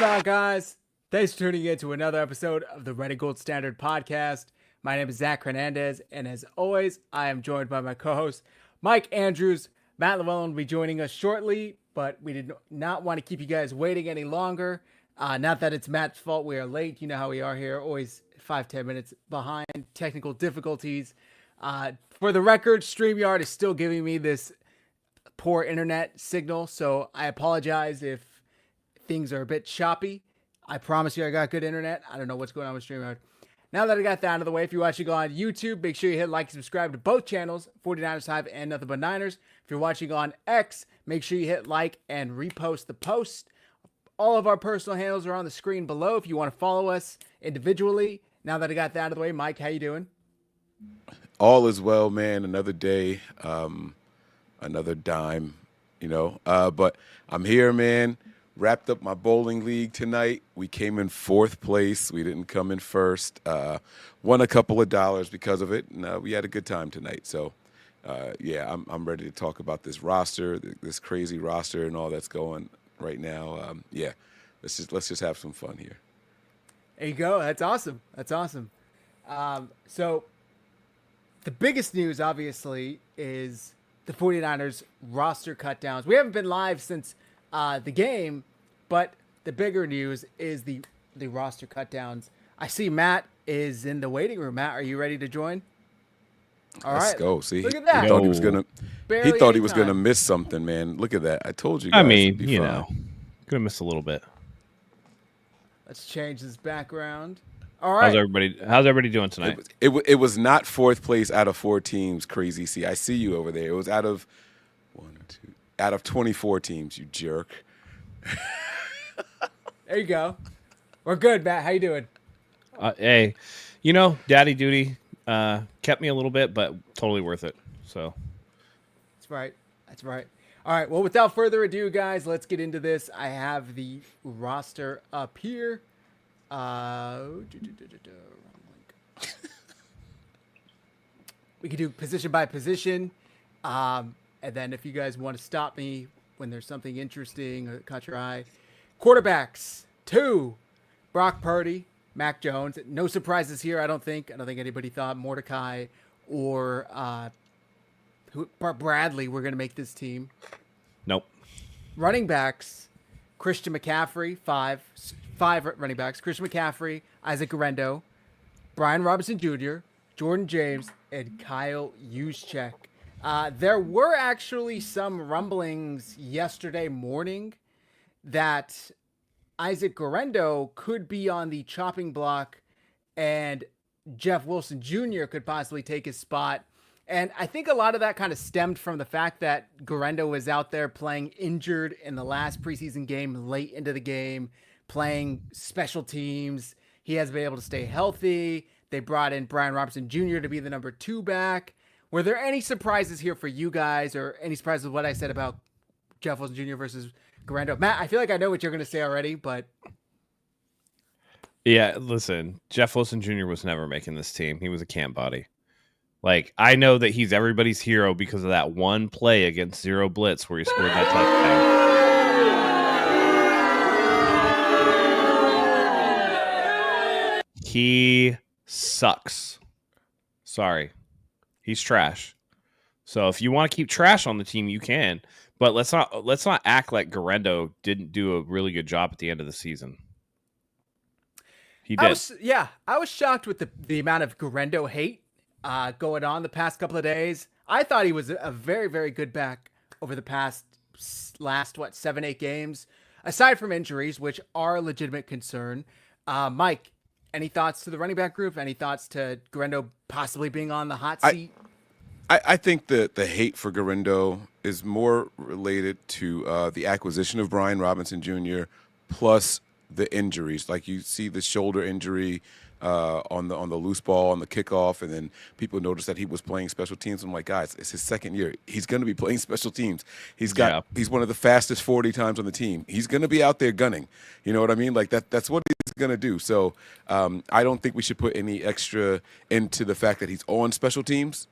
going on, guys? Thanks for tuning in to another episode of the Red and Gold Standard podcast. My name is Zach Hernandez, and as always, I am joined by my co-host, Mike Andrews. Matt Llewellyn will be joining us shortly, but we did not want to keep you guys waiting any longer. Not that it's Matt's fault we are late. You know how we are here, always 5-10 minutes behind, technical difficulties. For the record, StreamYard is still giving me this poor internet signal, so I apologize if things are a bit choppy. I promise you I got good internet. I don't know what's going on with StreamYard. Now that I got that out of the way, if you're watching on YouTube, make sure you hit like and subscribe to both channels, 49ersHive and Nothing But Niners. If you're watching on X, make sure you hit like and repost the post. All of our personal handles are on the screen below if you want to follow us individually. Now that I got that out of the way, Mike, how you doing? All is well, man. Another day, another dime, but I'm here, man. Wrapped up my bowling league tonight. We came in 4th place. We didn't come in first. Won a couple of dollars because of it, and we had a good time tonight. So, I'm ready to talk about this roster, this crazy roster, and all that's going right now. Let's just have some fun here. There you go. That's awesome. So the biggest news, obviously, is the 49ers roster cutdowns. We haven't been live since the game, but the bigger news is the roster cutdowns. I see Matt is in the waiting room. Matt, are you ready to join? All Let's right. go. See, look at that. He thought he was gonna. Barely he thought he was anytime. gonna miss something, man. Look at that. I told you. Guys, I mean, it'd be fine. Gonna miss a little bit. Let's change this background. All right. How's everybody doing tonight? It was not 4th place out of 4 teams. Crazy. See, I see you over there. It was out of 24 teams. You jerk. There you go. We're good, Matt. How you doing? Hey, daddy duty kept me a little bit, but totally worth it. So That's right. All right. Well, without further ado, guys, let's get into this. I have the roster up here. We can do position by position. And then if you guys want to stop me when there's something interesting or caught your eye. Quarterbacks, 2, Brock Purdy, Mac Jones. No surprises here, I don't think. I don't think anybody thought Mordecai or Bradley were going to make this team. nope. Running backs, Christian McCaffrey, 5 running backs. Christian McCaffrey, Isaac Guerendo, Brian Robinson Jr., Jordan James, and Kyle Juszczyk. There were actually some rumblings yesterday morning that Isaac Guerendo could be on the chopping block and Jeff Wilson Jr. could possibly take his spot. And I think a lot of that kind of stemmed from the fact that Guerendo was out there playing injured in the last preseason game, late into the game, playing special teams. He hasn't been able to stay healthy. They brought in Brian Robinson Jr. to be the number 2 back. Were there any surprises here for you guys, or any surprises with what I said about Jeff Wilson Jr. versus Guerendo? Matt, I feel like I know what you're going to say already, but... Yeah, listen, Jeff Wilson Jr. was never making this team. He was a camp body. Like, I know that he's everybody's hero because of that one play against Zero Blitz where he scored that touchdown. He sucks. Sorry. He's trash. So if you want to keep trash on the team, you can. But let's not act like Guerendo didn't do a really good job at the end of the season. He did. I was shocked with the amount of Guerendo hate going on the past couple of days. I thought he was a very, very good back over the last 7-8 games, aside from injuries, which are a legitimate concern. Mike, any thoughts to the running back group? Any thoughts to Guerendo possibly being on the hot seat? I think that the hate for Guerendo is more related to the acquisition of Brian Robinson Jr. plus the injuries. Like, you see the shoulder injury on the loose ball, on the kickoff, and then people noticed that he was playing special teams. I'm like, guys, it's his second year. He's going to be playing special teams. He's one of the fastest 40 times on the team. He's going to be out there gunning. You know what I mean? Like, that's what he's going to do. So I don't think we should put any extra into the fact that he's on special teams.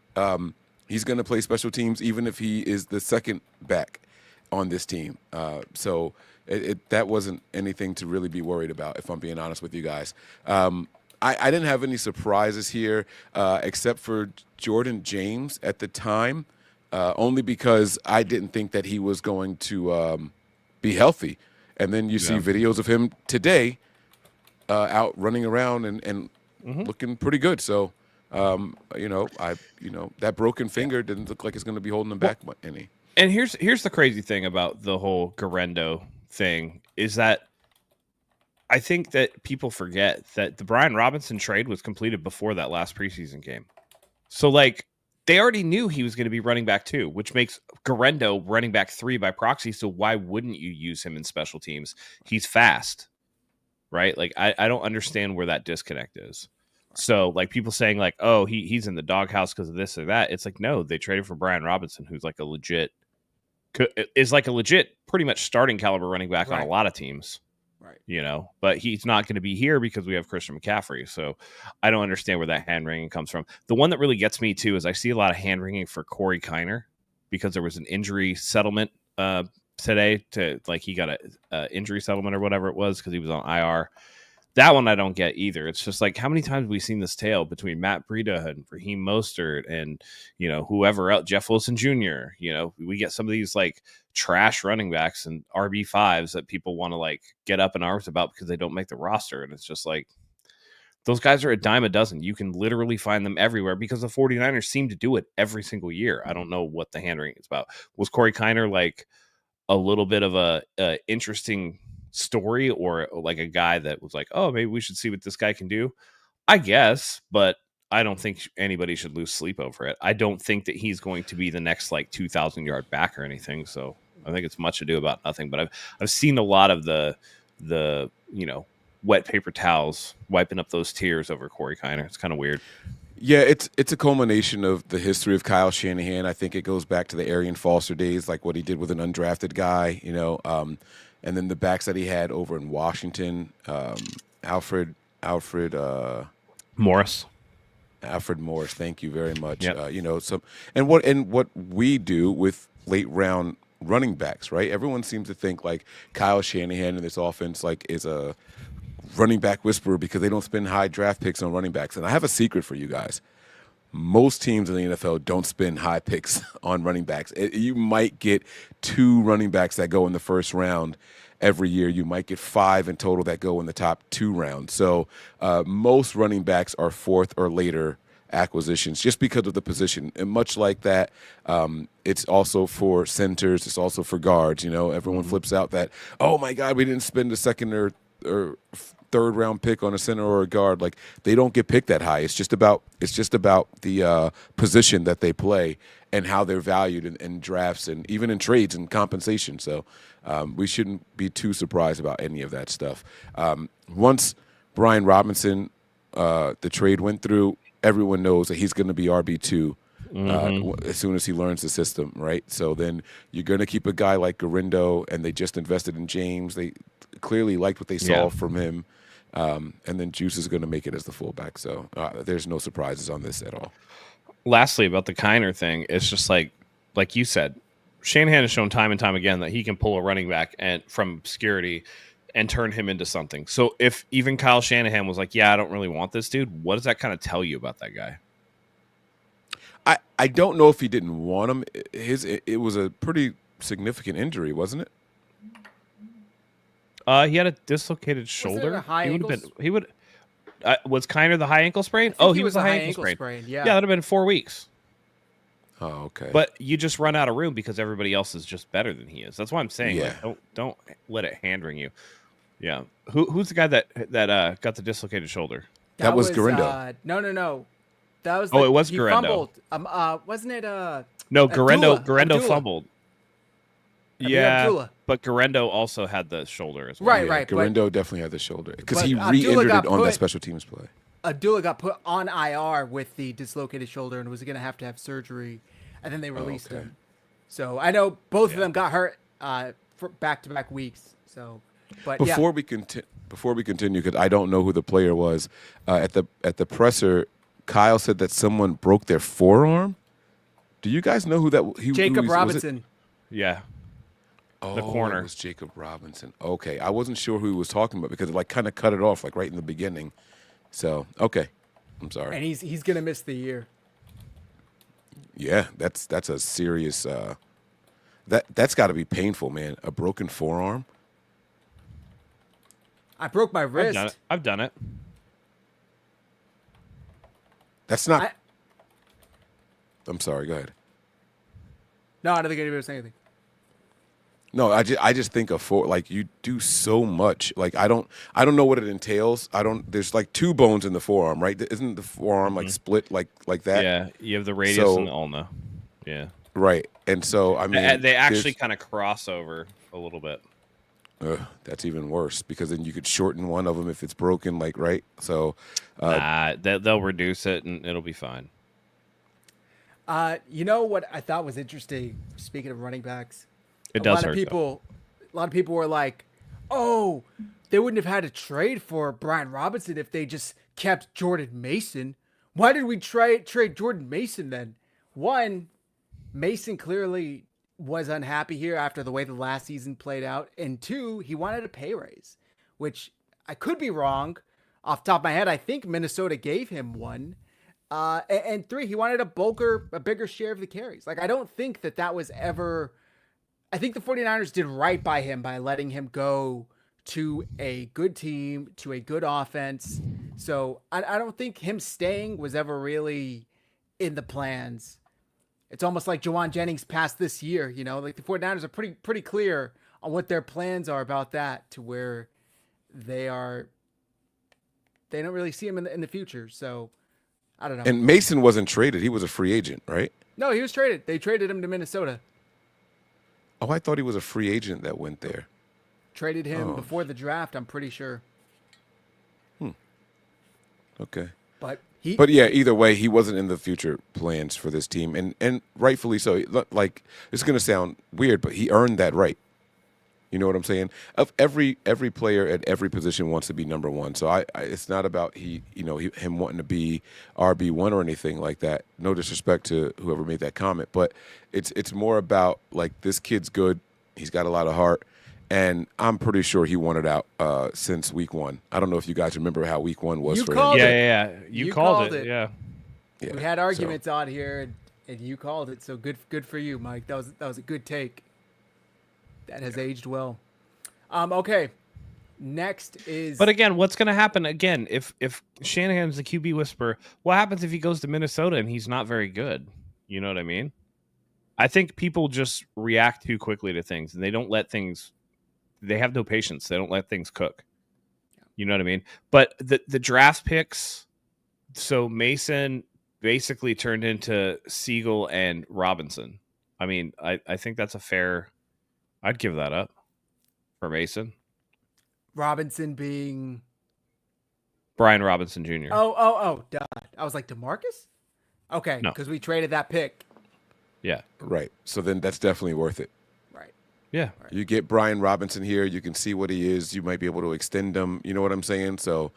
He's going to play special teams even if he is the second back on this team. So that wasn't anything to really be worried about, if I'm being honest with you guys. I didn't have any surprises here except for Jordan James at the time, only because I didn't think that he was going to be healthy. And then you see videos of him today out running around and looking pretty good. So, that broken finger didn't look like it's going to be holding him back any. And here's the crazy thing about the whole Garendo thing is that I think that people forget that the Brian Robinson trade was completed before that last preseason game. So, like, they already knew he was going to be running back 2, which makes Garendo running back 3 by proxy. So why wouldn't you use him in special teams? He's fast, right? Like, I don't understand where that disconnect is. So, like, people saying, like, oh, he's in the doghouse because of this or that. It's like, no, they traded for Brian Robinson, who's like a legit, pretty much starting caliber running back on a lot of teams. Right. But he's not going to be here because we have Christian McCaffrey. So I don't understand where that hand wringing comes from. The one that really gets me too is I see a lot of hand wringing for Corey Kiner because there was an injury settlement today he got a injury settlement or whatever it was because he was on IR. That one I don't get either. It's just like, how many times have we seen this tale between Matt Breida and Raheem Mostert and, whoever else, Jeff Wilson Jr., we get some of these like trash running backs and RB5s that people want to like get up in arms about because they don't make the roster. And it's just like, those guys are a dime a dozen. You can literally find them everywhere because the 49ers seem to do it every single year. I don't know what the hand wringing is about. Was Corey Kiner like a little bit of a interesting story or like a guy that was like, oh, maybe we should see what this guy can do? I guess, but I don't think anybody should lose sleep over it. I don't think that he's going to be the next like 2,000 yard back or anything. So I think it's much ado about nothing, but I've seen a lot of the wet paper towels wiping up those tears over Corey Kiner. It's kind of weird. Yeah, it's a culmination of the history of Kyle Shanahan. I think it goes back to the Arian Foster days, like what he did with an undrafted guy, and then the backs that he had over in Washington, Alfred Morris. Alfred Morris, thank you very much. Yep. What we do with late round running backs, right? Everyone seems to think like Kyle Shanahan in this offense like is a running back whisperer because they don't spend high draft picks on running backs. And I have a secret for you guys. Most teams in the NFL don't spend high picks on running backs. You might get 2 running backs that go in the first round every year. You might get 5 in total that go in the top 2 rounds. So most running backs are 4th or later acquisitions just because of the position. And much like that, it's also for centers. It's also for guards. Everyone flips out that, oh, my God, we didn't spend a second or 3rd round pick on a center or a guard. Like, they don't get picked that high. It's just about the position that they play and how they're valued in drafts and even in trades and compensation. So we shouldn't be too surprised about any of that stuff. Once Brian Robinson, the trade went through, everyone knows that he's going to be RB2 as soon as he learns the system, right? So then you're going to keep a guy like Garendo, and they just invested in James. They clearly liked what they saw from him. And then Juice is going to make it as the fullback. So there's no surprises on this at all. Lastly, about the Kiner thing, it's just like you said, Shanahan has shown time and time again that he can pull a running back from obscurity and turn him into something. So if even Kyle Shanahan was like, yeah, I don't really want this dude, what does that kind of tell you about that guy? I don't know if he didn't want him. It was a pretty significant injury, wasn't it? He had a dislocated shoulder. Was Kiner the high ankle sprain? He was the high ankle sprain. Yeah, that'd have been 4 weeks. Oh, okay. But you just run out of room because everybody else is just better than he is. That's why I'm saying, don't let it hand wring you. Yeah. Who's the guy that got the dislocated shoulder? That was Garendo. No. That was. It was Garendo. Fumbled. Wasn't it? No, Garendo Abdullah. fumbled. Yeah, but Garendo also had the shoulder as well. Right. Garendo definitely had the shoulder because he re-injured it on that special teams play. Abdullah got put on IR with the dislocated shoulder and was going to have surgery, and then they released him. So I know both of them got hurt for back-to-back weeks. So, but before we continue, because I don't know who the player was at the presser, Kyle said that someone broke their forearm. Do you guys know who that? Jacob Robinson. Yeah. Oh, the corner. it was Jacob Robinson. Okay, I wasn't sure who he was talking about because it like kind of cut it off like right in the beginning. So okay, I'm sorry. And he's gonna miss the year. Yeah, that's a serious. That's got to be painful, man. A broken forearm. I broke my wrist. I've done it. That's not. I'm sorry. Go ahead. No, I don't think anybody was saying anything. No, I just think of like you do so much. Like I don't know what it entails. There's like two bones in the forearm, right? Isn't the forearm like split like that? Yeah, you have the radius and the ulna. Yeah. Right. And so I mean they actually kind of cross over a little bit. That's even worse because then you could shorten one of them if it's broken, like right. So they'll reduce it and it'll be fine. You know what I thought was interesting? Speaking of running backs, It does hurt. A lot of people were like, "Oh, they wouldn't have had to trade for Brian Robinson if they just kept Jordan Mason. Why did we trade Jordan Mason then?" One, Mason clearly was unhappy here after the way the last season played out, and two, he wanted a pay raise, which I could be wrong. Off the top of my head, I think Minnesota gave him one. And three, he wanted a bigger share of the carries. Like, I don't think that was ever. I think the 49ers did right by him by letting him go to a good team, to a good offense. So I don't think him staying was ever really in the plans. It's almost like Jawan Jennings passed this year, you know, like the 49ers are pretty clear on what their plans are about that, to where they don't really see him in the future. So I don't know. And Mason wasn't traded. He was a free agent, right? No, he was traded. They traded him to Minnesota. Oh, I thought he was a free agent that went there. Traded him before the draft, I'm pretty sure. Okay. But yeah, either way, he wasn't in the future plans for this team, and rightfully so. Like, it's going to sound weird, but he earned that right. You know what I'm saying? Of every player at every position wants to be number one. So it's not about him wanting to be RB1 or anything like that. No disrespect to whoever made that comment, but it's more about like, this kid's good. He's got a lot of heart. And I'm pretty sure he wanted out since week one. I don't know if you guys remember how week one was for him. Yeah. You called it. Yeah. We had arguments on here, and you called it. So good for you, Mike. That was a good take. That has aged well. Okay. Next is. But again, what's going to happen again if Shanahan's the QB whisperer? What happens if he goes to Minnesota and he's not very good? You know what I mean? I think people just react too quickly to things, and they don't let things. They have no patience. They don't let things cook. You know what I mean? But the draft picks, so Mason basically turned into Siegel and Robinson. I mean, I think that's a fair. I'd give that up for Mason. Robinson being Brian Robinson Jr. Oh, duh. I was like, DeMarcus? Okay, because we traded that pick. Yeah. Right. So then that's definitely worth it. Right. Yeah. Right. You get Brian Robinson here. You can see what he is. You might be able to extend him. You know what I'm saying? So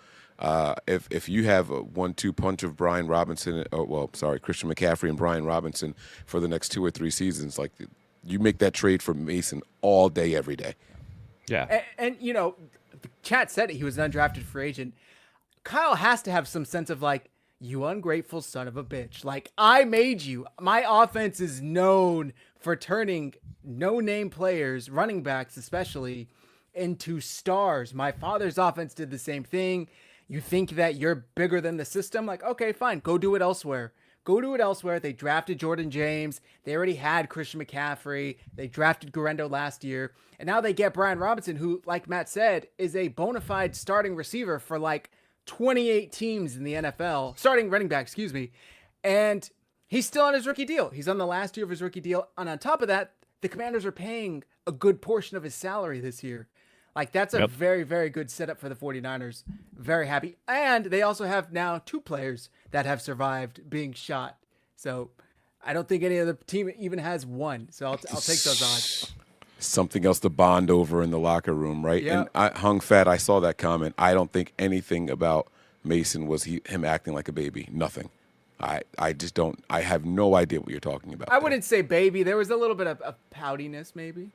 if you have a 1-2 punch of Brian Robinson, Christian McCaffrey and Brian Robinson for the next 2 or 3 seasons, like, you make that trade for Mason all day, every day. Yeah. And you know, the chat said it, he was an undrafted free agent. Kyle has to have some sense of like, you ungrateful son of a bitch. Like, I made you. My offense is known for turning no-name players, running backs especially, into stars. My father's offense did the same thing. You think that you're bigger than the system? Like, okay, fine. Go do it elsewhere. Go do it elsewhere. They drafted Jordan James. They already had Christian McCaffrey. They drafted Guerrero last year. And now they get Brian Robinson, who, like Matt said, is a bona fide starting receiver for like 28 teams in the NFL. Starting running back, excuse me. And he's still on his rookie deal. He's on the last year of his rookie deal. And on top of that, the Commanders are paying a good portion of his salary this year. Like, that's a very, very good setup for the 49ers. Very happy. And they also have now 2 players that have survived being shot. So I don't think any other team even has one. So I'll take those odds. Something else to bond over in the locker room, right? Yeah. And I hung fat. I saw that comment. I don't think anything about Mason was him acting like a baby. Nothing. I just don't. I have no idea what you're talking about. I wouldn't say baby. There was a little bit of poutiness, maybe.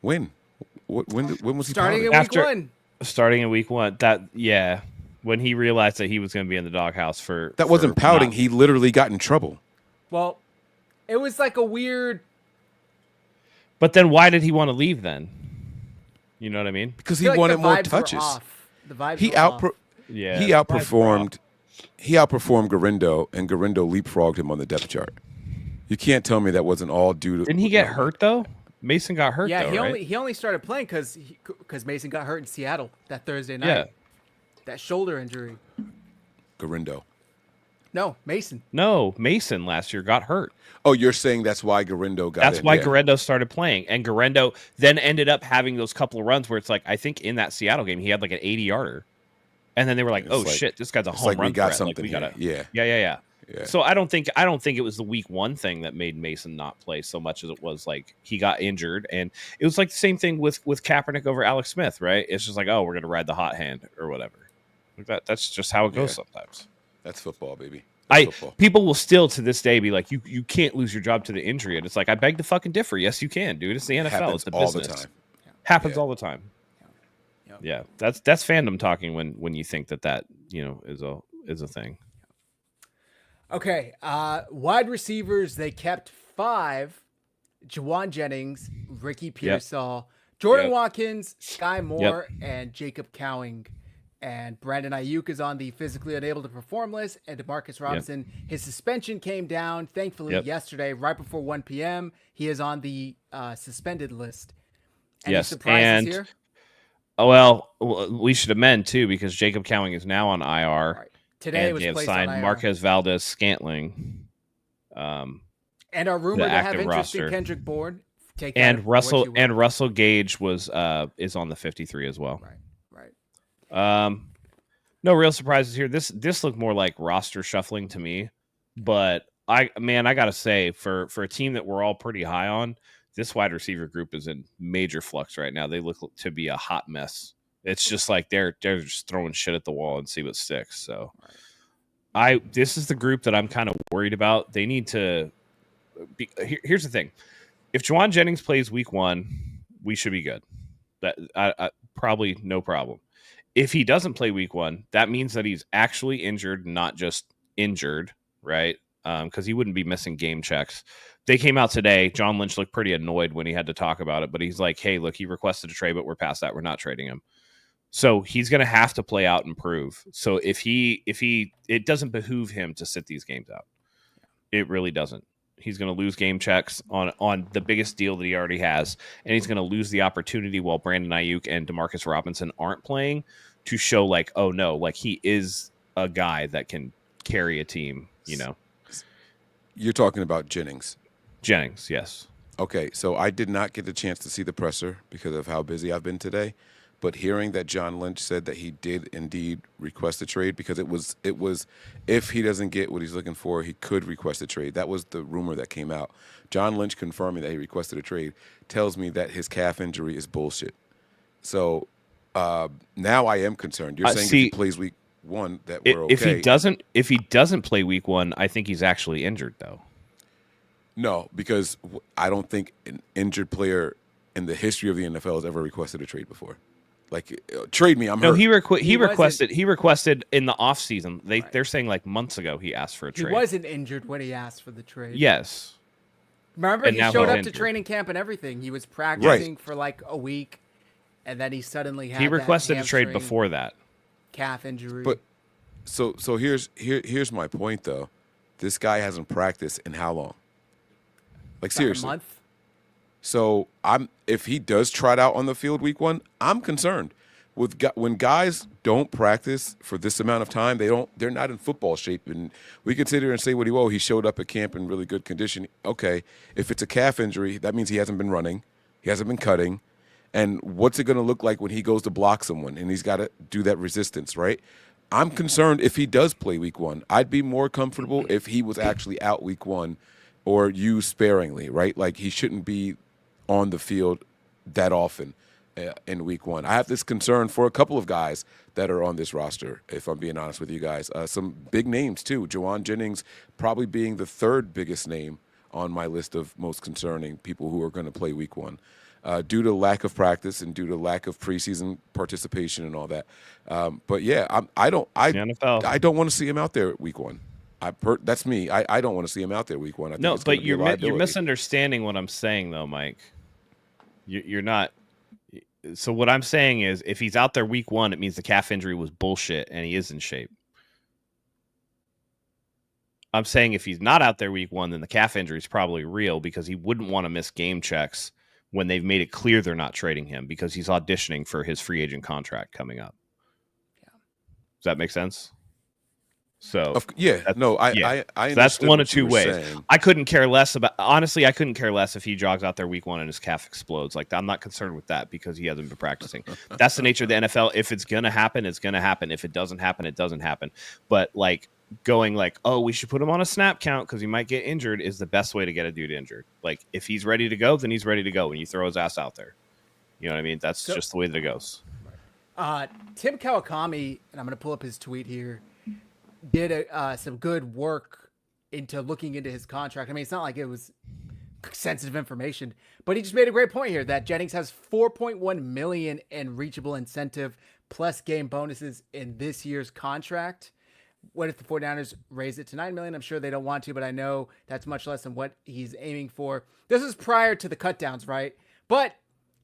When? When was he Starting pouting? in week one. Starting in week one. When he realized that he was going to be in the doghouse for That wasn't pouting. He literally got in trouble. Well, it was like a weird. But then why did he want to leave then? You know what I mean? Because he wanted more touches. The vibes He were off. He outperformed Garindo, and Garindo leapfrogged him on the depth chart. You can't tell me that wasn't all due to. Didn't he get hurt though? Mason got hurt. Yeah, though, he only started playing because Mason got hurt in Seattle that Thursday night. Yeah, that shoulder injury. Garindo. No, Mason. No, Mason last year got hurt. Oh, you're saying that's why Garindo got. That's why Garindo started playing, and Garindo then ended up having those couple of runs where it's like I think in that Seattle game he had like an 80-yarder, and then they were like, "Oh shit, this guy's a home run we got threat." something. Like, we gotta, yeah. Yeah. So I don't think it was the week one thing that made Mason not play so much as it was like he got injured, and it was like the same thing with Kaepernick over Alex Smith, right? It's just like, oh, we're gonna ride the hot hand or whatever. Like that's just how it goes sometimes. That's football, baby. People will still to this day be like, you can't lose your job to the injury, and it's like I beg to fucking differ. Yes, you can, dude. It's the NFL. It's the business. All the time. Happens all the time. Yeah, that's fandom talking when you think that is a thing. Okay, wide receivers, they kept 5. Juwan Jennings, Ricky Pearsall, Jordan Watkins, Sky Moore, and Jacob Cowing. And Brandon Ayuk is on the physically unable to perform list. And DeMarcus Robinson, his suspension came down, thankfully, yesterday, right before 1 p.m. He is on the suspended list. Any surprises here? Well, we should amend, too, because Jacob Cowing is now on IR. Right. Today was they have placed signed on IR. Marquez Valdez-Scantling. And are rumored to have interest in Kendrick Bourne. Russell Gage is on the 53 as well. Right. No real surprises here. This looked more like roster shuffling to me, but I gotta say for a team that we're all pretty high on, this wide receiver group is in major flux right now. They look to be a hot mess. It's just like they're just throwing shit at the wall and see what sticks. So this is the group that I'm kind of worried about. They need to here's the thing. If Juwan Jennings plays week 1, we should be good. That I probably no problem. If he doesn't play week 1, that means that he's actually injured, not just injured, right? Because he wouldn't be missing game checks. They came out today. John Lynch looked pretty annoyed when he had to talk about it, but he's like, hey, look, he requested a trade, but we're past that. We're not trading him. So he's going to have to play out and prove. So if it doesn't behoove him to sit these games out. It really doesn't. He's going to lose game checks on the biggest deal that he already has, and he's going to lose the opportunity while Brandon Ayuk and DeMarcus Robinson aren't playing to show like, oh no, like he is a guy that can carry a team, you know. You're talking about Jennings. Jennings, yes. Okay, so I did not get the chance to see the presser because of how busy I've been today. But hearing that John Lynch said that he did indeed request a trade, because it was if he doesn't get what he's looking for, he could request a trade. That was the rumor that came out. John Lynch confirming that he requested a trade tells me that his calf injury is bullshit. So now I am concerned. You're saying if he plays week 1 that we're okay. If he doesn't play week 1, I think he's actually injured though. No, because I don't think an injured player in the history of the NFL has ever requested a trade before. Like, trade me. I'm hurt. He requested in the offseason. They're saying like months ago he asked for a trade. He wasn't injured when he asked for the trade. Yes. Remember, he showed up to training camp and everything. He was practicing for like a week, and then he suddenly had. He requested a trade before that. Calf injury. But so here's my point though. This guy hasn't practiced in how long? Like seriously. A month. So if he does trot out on the field week 1, I'm concerned. When guys don't practice for this amount of time, they're not in football shape. And we could sit here and say, he showed up at camp in really good condition. Okay, if it's a calf injury, that means he hasn't been running, he hasn't been cutting. And what's it going to look like when he goes to block someone and he's got to do that resistance, right? I'm concerned if he does play week 1. I'd be more comfortable if he was actually out week 1 or used sparingly, right? Like he shouldn't be on the field that often in week 1. I have this concern for a couple of guys that are on this roster, if I'm being honest with you guys. Some big names, too. Juwan Jennings probably being the 3rd biggest name on my list of most concerning people who are going to play week 1. due to lack of practice and due to lack of preseason participation and all that. But yeah, I don't want to see him out there week one. That's me. I don't want to see him out there week one. I think No, it's gonna but be a you're liability. misunderstanding what I'm saying, though, Mike. You're not. So what I'm saying is, if he's out there week one, it means the calf injury was bullshit and he is in shape. I'm saying if he's not out there week one, then the calf injury is probably real because he wouldn't want to miss game checks when they've made it clear they're not trading him because he's auditioning for his free agent contract coming up. Yeah. Does that make sense? So I so that's one of two ways. I couldn't care less honestly, I couldn't care less if he jogs out there week one and his calf explodes. Like, I'm not concerned with that because he hasn't been practicing. That's the nature of the NFL. If it's gonna happen, it's gonna happen. If it doesn't happen, it doesn't happen. But like going like, oh, we should put him on a snap count because he might get injured is the best way to get a dude injured. Like, if he's ready to go, then he's ready to go when you throw his ass out there. You know what I mean? That's just the way that it goes. Tim Kawakami, and I'm going to pull up his tweet here, did some good work into looking into his contract. I mean, it's not like it was sensitive information, but he just made a great point here that Jennings has $4.1 million in reachable incentive plus game bonuses in this year's contract. What if the 49ers raise it to $9 million? I'm sure they don't want to, but I know that's much less than what he's aiming for. This is prior to the cutdowns, right? But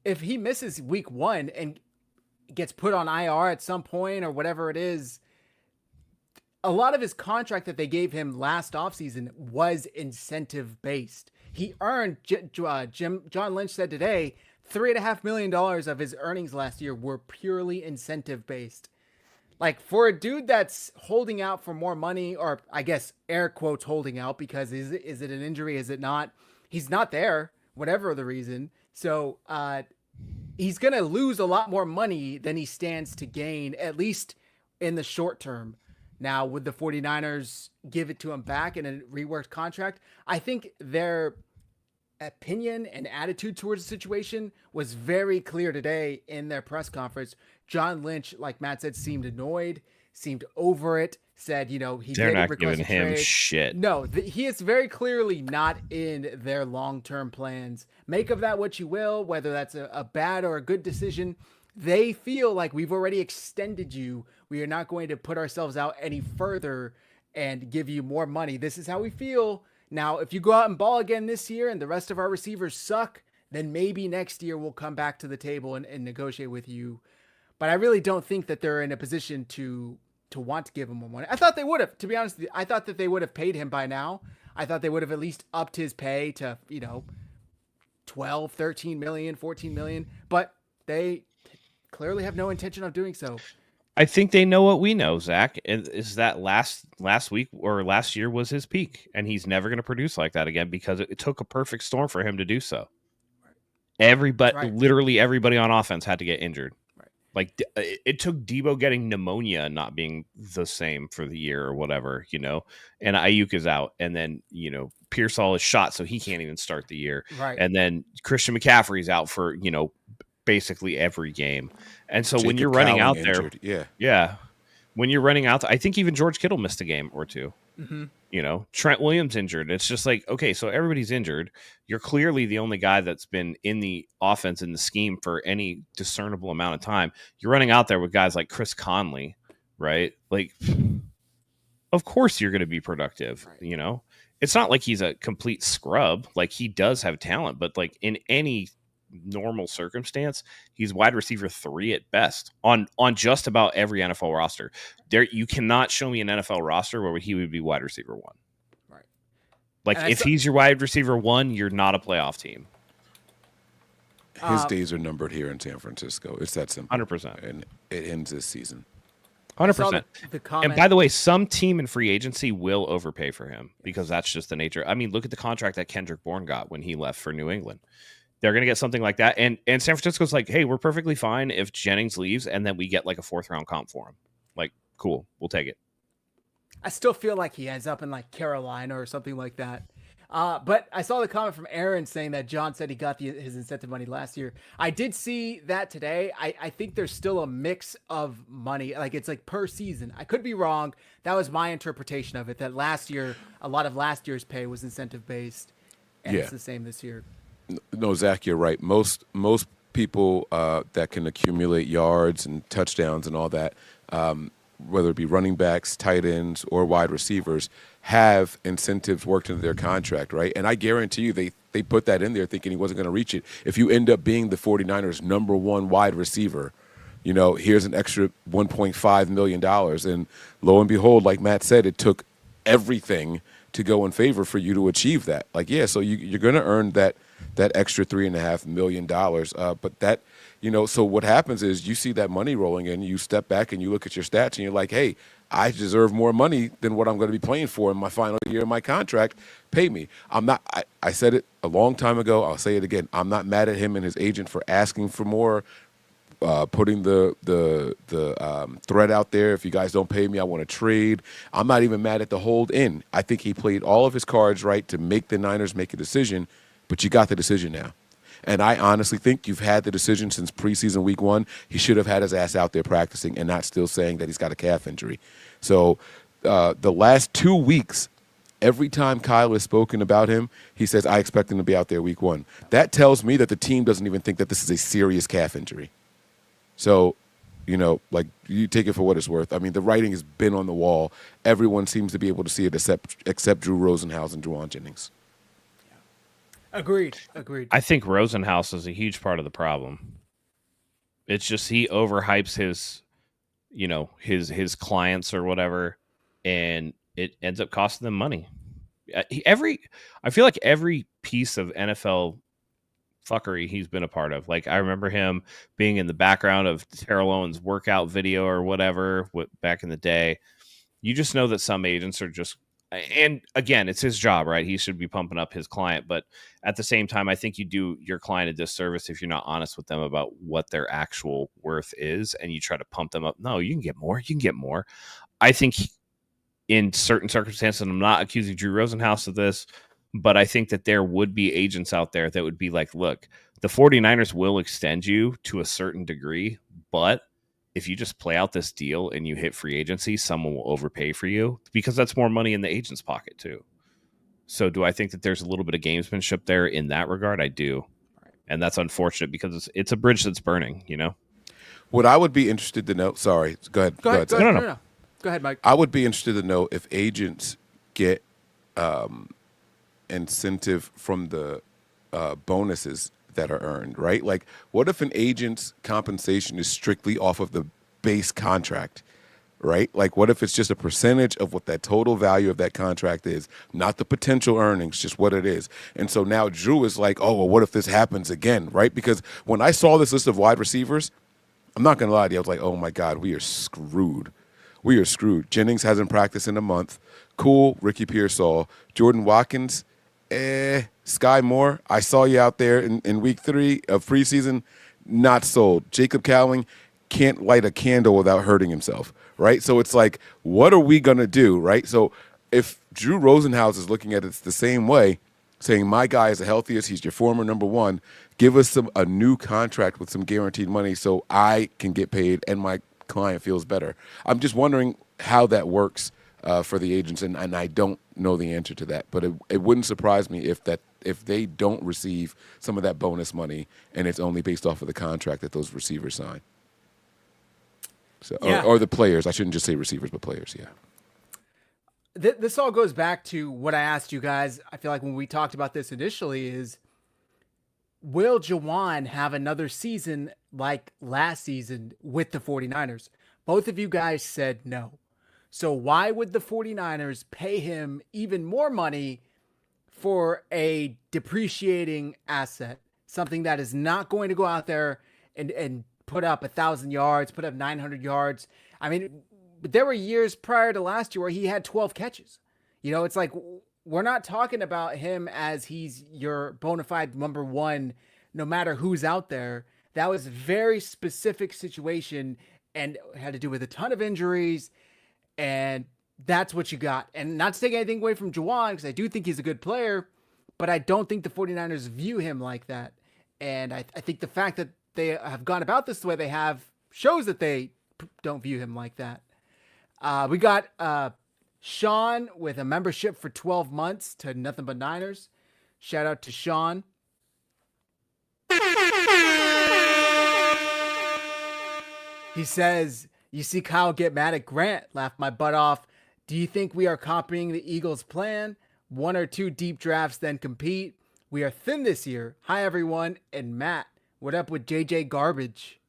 if he misses week one and gets put on IR at some point or whatever it is, a lot of his contract that they gave him last offseason was incentive based. He earned, John Lynch said today, $3.5 million of his earnings last year were purely incentive based. Like, for a dude that's holding out for more money, or I guess air quotes holding out, because is it an injury? Is it not? He's not there, whatever the reason. So he's going to lose a lot more money than he stands to gain, at least in the short term. Now, would the 49ers give it to him back in a reworked contract? I think their opinion and attitude towards the situation was very clear today in their press conference. John Lynch, like Matt said, seemed annoyed, seemed over it, said, they're not giving him shit. No, he is very clearly not in their long-term plans. Make of that what you will, whether that's a bad or a good decision. They feel like we've already extended you. We are not going to put ourselves out any further and give you more money. This is how we feel. Now, if you go out and ball again this year and the rest of our receivers suck, then maybe next year we'll come back to the table and negotiate with you. But I really don't think that they're in a position to want to give him more money. I thought they would have, to be honest with you. I thought that they would have paid him by now. I thought they would have at least upped his pay to, 12, 13 million, 14 million. But they clearly have no intention of doing so. I think they know what we know, Zach, is that last week or last year was his peak, and he's never going to produce like that again because it took a perfect storm for him to do so. Literally everybody on offense had to get injured. Right. Like, it took Debo getting pneumonia and not being the same for the year or whatever, and Ayuk is out, and then, Pearsall is shot, so he can't even start the year. Right. And then Christian McCaffrey's out for, basically every game. And so when you're running out there, when you're running out, I think even George Kittle missed a game or two. Mm-hmm. Trent Williams injured. It's just like, okay, so everybody's injured. You're clearly the only guy that's been in the offense, in the scheme for any discernible amount of time. You're running out there with guys like Chris Conley, right? Like, of course you're going to be productive. Right. It's not like he's a complete scrub. Like, he does have talent, but like in any normal circumstance, he's wide receiver 3 at best on just about every NFL roster. There, you cannot show me an NFL roster where he would be wide receiver 1. Right. Like, if he's your wide receiver 1, you're not a playoff team. His days are numbered here in San Francisco. It's that simple. 100%. And it ends this season. 100%. And by the way, some team in free agency will overpay for him because that's just the nature. I mean, look at the contract that Kendrick Bourne got when he left for New England. They're going to get something like that. And San Francisco's like, hey, we're perfectly fine if Jennings leaves and then we get like a 4th round comp for him. Like, cool, we'll take it. I still feel like he ends up in like Carolina or something like that. But I saw the comment from Aaron saying that John said he got his incentive money last year. I did see that today. I think there's still a mix of money. Like, it's like per season. I could be wrong. That was my interpretation of it, that last year, a lot of last year's pay was incentive based. And it's the same this year. No, Zach, you're right. Most people that can accumulate yards and touchdowns and all that, whether it be running backs, tight ends, or wide receivers, have incentives worked into their contract, right? And I guarantee you they put that in there thinking he wasn't going to reach it. If you end up being the 49ers' number one wide receiver, here's an extra $1.5 million. And lo and behold, like Matt said, it took everything to go in favor for you to achieve that. Like, yeah, so you're going to earn that extra $3.5 million. But that, so what happens is you see that money rolling in, you step back and you look at your stats and you're like, hey, I deserve more money than what I'm going to be playing for in my final year of my contract. Pay me. I said it a long time ago. I'll say it again. I'm not mad at him and his agent for asking for more, putting the threat out there. If you guys don't pay me, I want to trade. I'm not even mad at the hold in. I think he played all of his cards right to make the Niners make a decision, but you got the decision now. And I honestly think you've had the decision since preseason week 1. He should have had his ass out there practicing and not still saying that he's got a calf injury. So the last 2 weeks, every time Kyle has spoken about him, he says, I expect him to be out there week 1. That tells me that the team doesn't even think that this is a serious calf injury. So, you take it for what it's worth. I mean, the writing has been on the wall. Everyone seems to be able to see it except Drew Rosenhaus and Juwan Jennings. Agreed. I think Rosenhaus is a huge part of the problem. It's just he overhypes his clients or whatever, and it ends up costing them money. I feel like every piece of NFL fuckery he's been a part of. Like, I remember him being in the background of Terrell Owens' workout video or whatever back in the day. You just know that some agents are just, and again, it's his job, right? He should be pumping up his client. But at the same time, I think you do your client a disservice if you're not honest with them about what their actual worth is and you try to pump them up. No, you can get more. You can get more. I think in certain circumstances, and I'm not accusing Drew Rosenhaus of this, but I think that there would be agents out there that would be like, look, the 49ers will extend you to a certain degree, but if you just play out this deal and you hit free agency, someone will overpay for you because that's more money in the agent's pocket too. So do I think that there's a little bit of gamesmanship there in that regard? I do. And that's unfortunate because it's a bridge that's burning, What I would be interested to know, sorry, go ahead. Go ahead. No. Go ahead, Mike. I would be interested to know if agents get incentive from the bonuses that are earned, right? Like, what if an agent's compensation is strictly off of the base contract, right? Like, what if it's just a percentage of what that total value of that contract is, not the potential earnings, just what it is? And so now Drew is like, oh, well, what if this happens again, right? Because when I saw this list of wide receivers, I'm not going to lie to you, I was like, oh, my God, we are screwed. We are screwed. Jennings hasn't practiced in a month. Cool, Ricky Pearsall. Jordan Watkins, Sky Moore, I saw you out there in week 3 of preseason, not sold. Jacob Cowling can't light a candle without hurting himself, right? So it's like, what are we going to do, right? So if Drew Rosenhaus is looking at it the same way, saying my guy is the healthiest, he's your former number 1, give us a new contract with some guaranteed money so I can get paid and my client feels better. I'm just wondering how that works for the agents, and I don't know the answer to that. But it wouldn't surprise me if they don't receive some of that bonus money and it's only based off of the contract that those receivers sign. So Yeah. or the players. I shouldn't just say receivers, but players. Yeah. This all goes back to what I asked you guys. I feel like when we talked about this initially is, will Juwan have another season like last season with the 49ers? Both of you guys said no. So why would the 49ers pay him even more money for a depreciating asset? Something that is not going to go out there and put up 1,000 yards, put up 900 yards. I mean, there were years prior to last year where he had 12 catches. It's like, we're not talking about him as he's your bona fide number 1, no matter who's out there. That was a very specific situation and had to do with a ton of injuries. And that's what you got. And not to take anything away from Juwan, because I do think he's a good player, but I don't think the 49ers view him like that. And I think the fact that they have gone about this the way they have shows that they don't view him like that. We got Sean with a membership for 12 months to Nothing But Niners. Shout out to Sean. He says, "You see Kyle get mad at Grant, laugh my butt off. Do you think we are copying the Eagles' plan? 1 or 2 deep drafts, then compete. We are thin this year. Hi, everyone." And Matt, what up with JJ Garbage?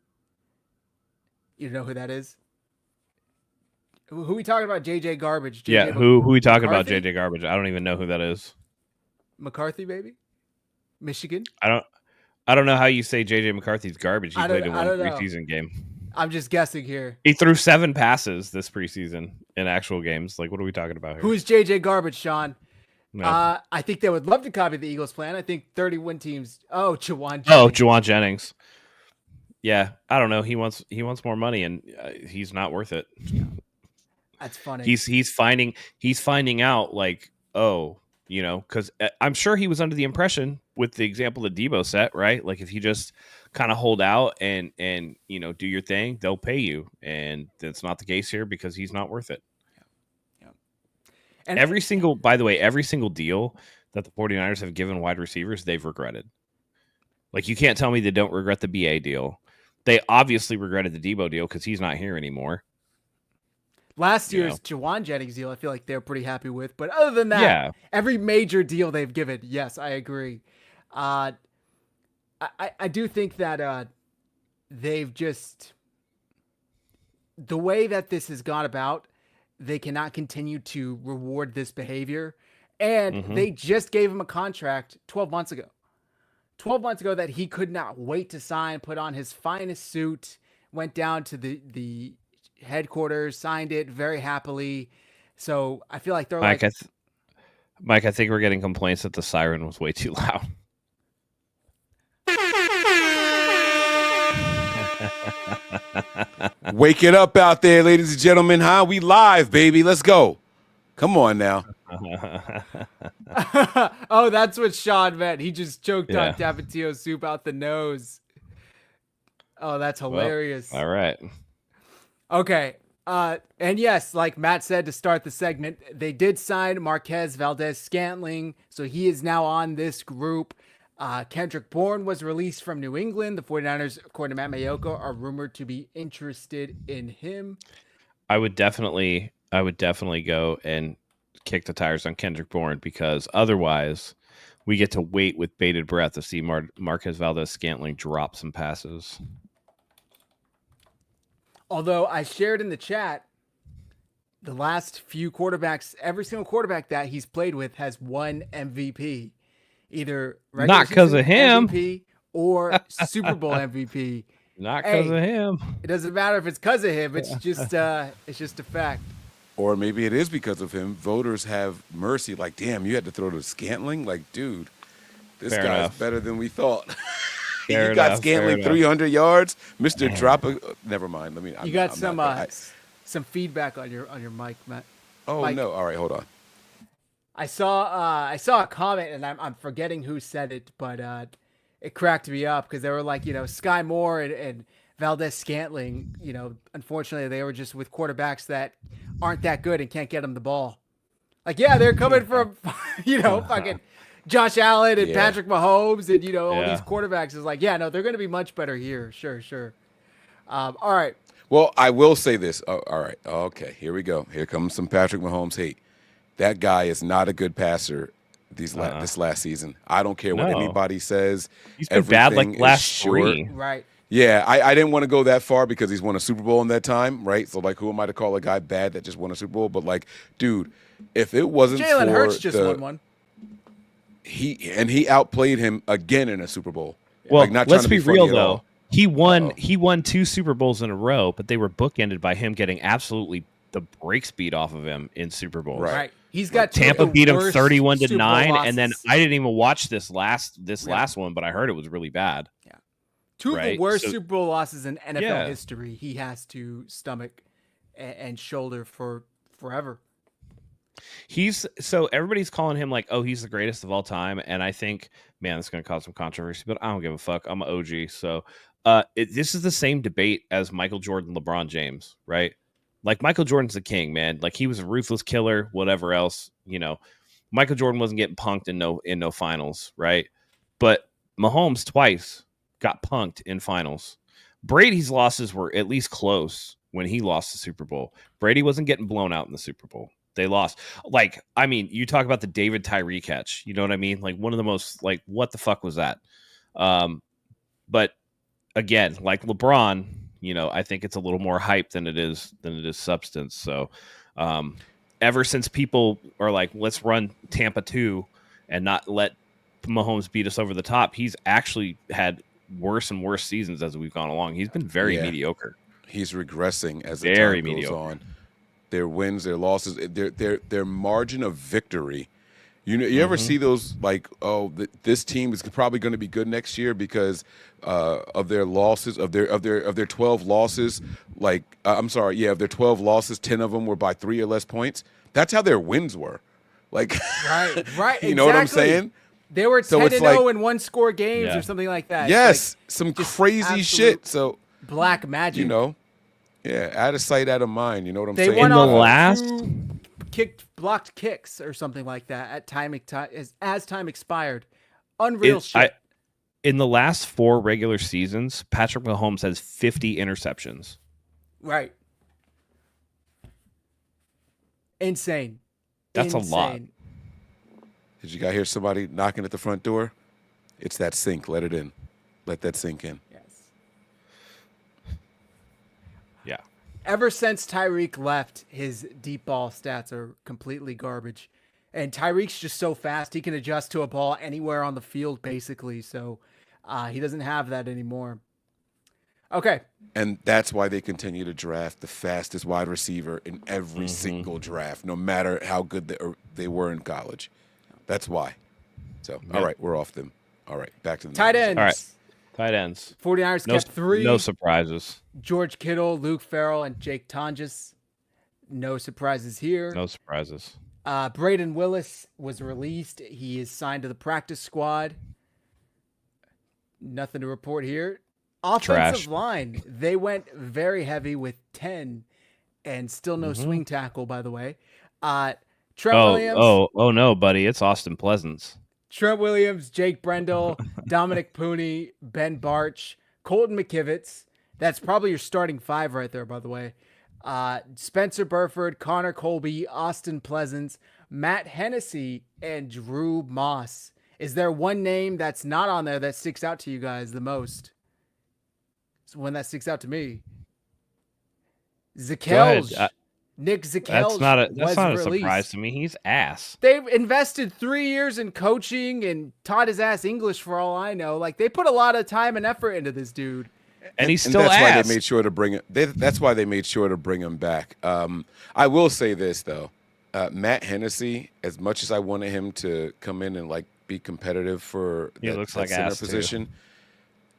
You know who that is? Who we talking about? JJ Garbage. JJ Yeah, who we talking about? McCarthy? JJ Garbage. I don't even know who that is. McCarthy, baby? Michigan? I don't know how you say JJ McCarthy's garbage. He I don't- played in I one don't know. preseason game. I'm just guessing here. He threw 7 passes this preseason in actual games. Like, what are we talking about here? Who is JJ Garbage, Sean? No. I think they would love to copy the Eagles' plan. I think 30-win teams. Oh, Jawan. Oh, Juwan Jennings. Yeah, I don't know. He wants more money, and he's not worth it. That's funny. He's finding out, like, oh, you know, because I'm sure he was under the impression with the example that Debo set, right? Like, if you just kind of hold out and you know, do your thing, they'll pay you, and that's not the case here because he's not worth it. Yeah. And every single deal that the 49ers have given wide receivers, they've regretted. Like, you can't tell me they don't regret the BA deal. They obviously regretted the Debo deal because he's not here anymore. last year's Jawan Jennings deal, I feel like they're pretty happy with. But other than that, every major deal they've given, yes, I agree. I do think that they've just, the way that this has gone about, they cannot continue to reward this behavior. And they just gave him a contract 12 months ago. 12 months ago that he could not wait to sign, put on his finest suit, went down to the headquarters, signed it very happily. So I feel like they're Mike, I think we're getting complaints that the siren was way too loud. Wake it up out there, ladies and gentlemen. Huh? We live, baby. Let's go. Come on now. Oh, that's what Sean meant. He just choked on Tapatio soup out the nose. Oh, that's hilarious. Well, all right. Okay. And yes, like Matt said to start the segment, they did sign Marquez Valdez-Scantling, so he is now on this group. Kendrick Bourne was released from New England. The 49ers, according to Matt Mayoko, are rumored to be interested in him. I would definitely go and kick the tires on Kendrick Bourne, because otherwise we get to wait with bated breath to see Marquez Valdez-Scantling drop some passes. Although I shared in the chat, the last few quarterbacks, every single quarterback that he's played with has won MVP. Either regular not because of him MVP or Super Bowl MVP. Not because of him. It doesn't matter if it's because of him. It's just a fact. Or maybe it is because of him. Voters have mercy. Like, damn, you had to throw to Scantling? Like, dude, this Fair guy's enough. better than we thought. Fair you got enough, Scantling fair 300 yards. Mr. Drop Never mind. You got some feedback on your mic, Matt. Oh, Mike. no. All right, hold on. I saw a comment, and I'm forgetting who said it, but it cracked me up because they were like, Sky Moore and Valdez-Scantling, unfortunately they were just with quarterbacks that aren't that good and can't get them the ball. Like, yeah, they're coming from, fucking Josh Allen and Patrick Mahomes and, all these quarterbacks is like, yeah, no, they're going to be much better here. Sure. All right. Well, I will say this. Oh, all right. Okay, here we go. Here comes some Patrick Mahomes hate. That guy is not a good passer this last season. I don't care what anybody says. He's been bad like last 3. Right. Yeah, I didn't want to go that far because he's won a Super Bowl in that time, right? So, like, who am I to call a guy bad that just won a Super Bowl? But, like, dude, if it wasn't Jalen for Hurts just won one. He outplayed him again in a Super Bowl. Well, like, not let's trying to be funny real at though. all. He won 2 Super Bowls in a row, but they were bookended by him getting absolutely the brakes beat off of him in Super Bowls. Right. He's got Tampa beat him 31-9, and then losses. I didn't even watch this last one, but I heard it was really bad. Yeah. 2 of the worst Super Bowl losses in NFL history he has to stomach and shoulder for forever. So everybody's calling him like, oh, he's the greatest of all time, and I think, man, it's going to cause some controversy, but I don't give a fuck. I'm an OG, so this is the same debate as Michael Jordan, LeBron James, right? Like, Michael Jordan's the king, man. Like, he was a ruthless killer, whatever else, Michael Jordan wasn't getting punked in no finals, right? But Mahomes twice got punked in finals. Brady's losses were at least close when he lost the Super Bowl. Brady wasn't getting blown out in the Super Bowl. They lost. Like, I mean, you talk about the David Tyree catch. You know what I mean? Like, one of the most, like, what the fuck was that? But again, like LeBron, you know, I think it's a little more hype than it is substance. So, ever since people are like, let's run Tampa 2 and not let Mahomes beat us over the top, he's actually had worse and worse seasons as we've gone along. He's been very mediocre. He's regressing as the time goes mediocre. on. Their wins, their losses, their margin of victory. You ever see those, like, this team is probably going to be good next year because of their losses, of their 12 losses. Like, of their 12 losses, 10 of them were by 3 or less points. That's how their wins were. Like, right. You know what I'm saying? They were 10-0 in one-score games or something like that. Yes, like, some crazy shit. So black magic. You know, out of sight, out of mind. You know what I'm saying? They went in the off last blocked kicks or something like that at time as time expired. Unreal shit. In the last 4 regular seasons, Patrick Mahomes has 50 interceptions. Right. Insane. That's a lot. Did you guys hear somebody knocking at the front door? It's that sink. Let it in. Let that sink in. Yes. Yeah. Ever since Tyreek left, his deep ball stats are completely garbage. And Tyreek's just so fast. He can adjust to a ball anywhere on the field, basically. So he doesn't have that anymore. Okay. And that's why they continue to draft the fastest wide receiver in every single draft, no matter how good they were in college. That's why. So, all right, we're off them. All right, back to the tight ends. All right, tight ends. 49ers kept 3. No surprises. George Kittle, Luke Farrell, and Jake Tonjes. No surprises here. No surprises. Braden Willis was released. He is signed to the practice squad. Nothing to report here. Offensive line, they went very heavy with 10 and still no swing tackle, by the way. Trent Williams. Oh no, buddy. It's Austin Pleasance. Trent Williams, Jake Brendel, Dominic Pooney, Ben Barch, Colton McKivitz. That's probably your starting 5 right there, by the way. Spencer Burford, Connor Colby, Austin Pleasance, Matt Hennessy, and Drew Moss. Is there one name that's not on there that sticks out to you guys the most? It's one that sticks out to me. Zakelj. Nick Zakelj. That's not a surprise to me. He's ass. They've invested 3 years in coaching and taught his ass English for all I know. Like, they put a lot of time and effort into this dude. And he's still that's ass. Why they made sure to bring it. That's why they made sure to bring him back. I will say this though, Matt Hennessy. As much as I wanted him to come in and like be competitive for that center position,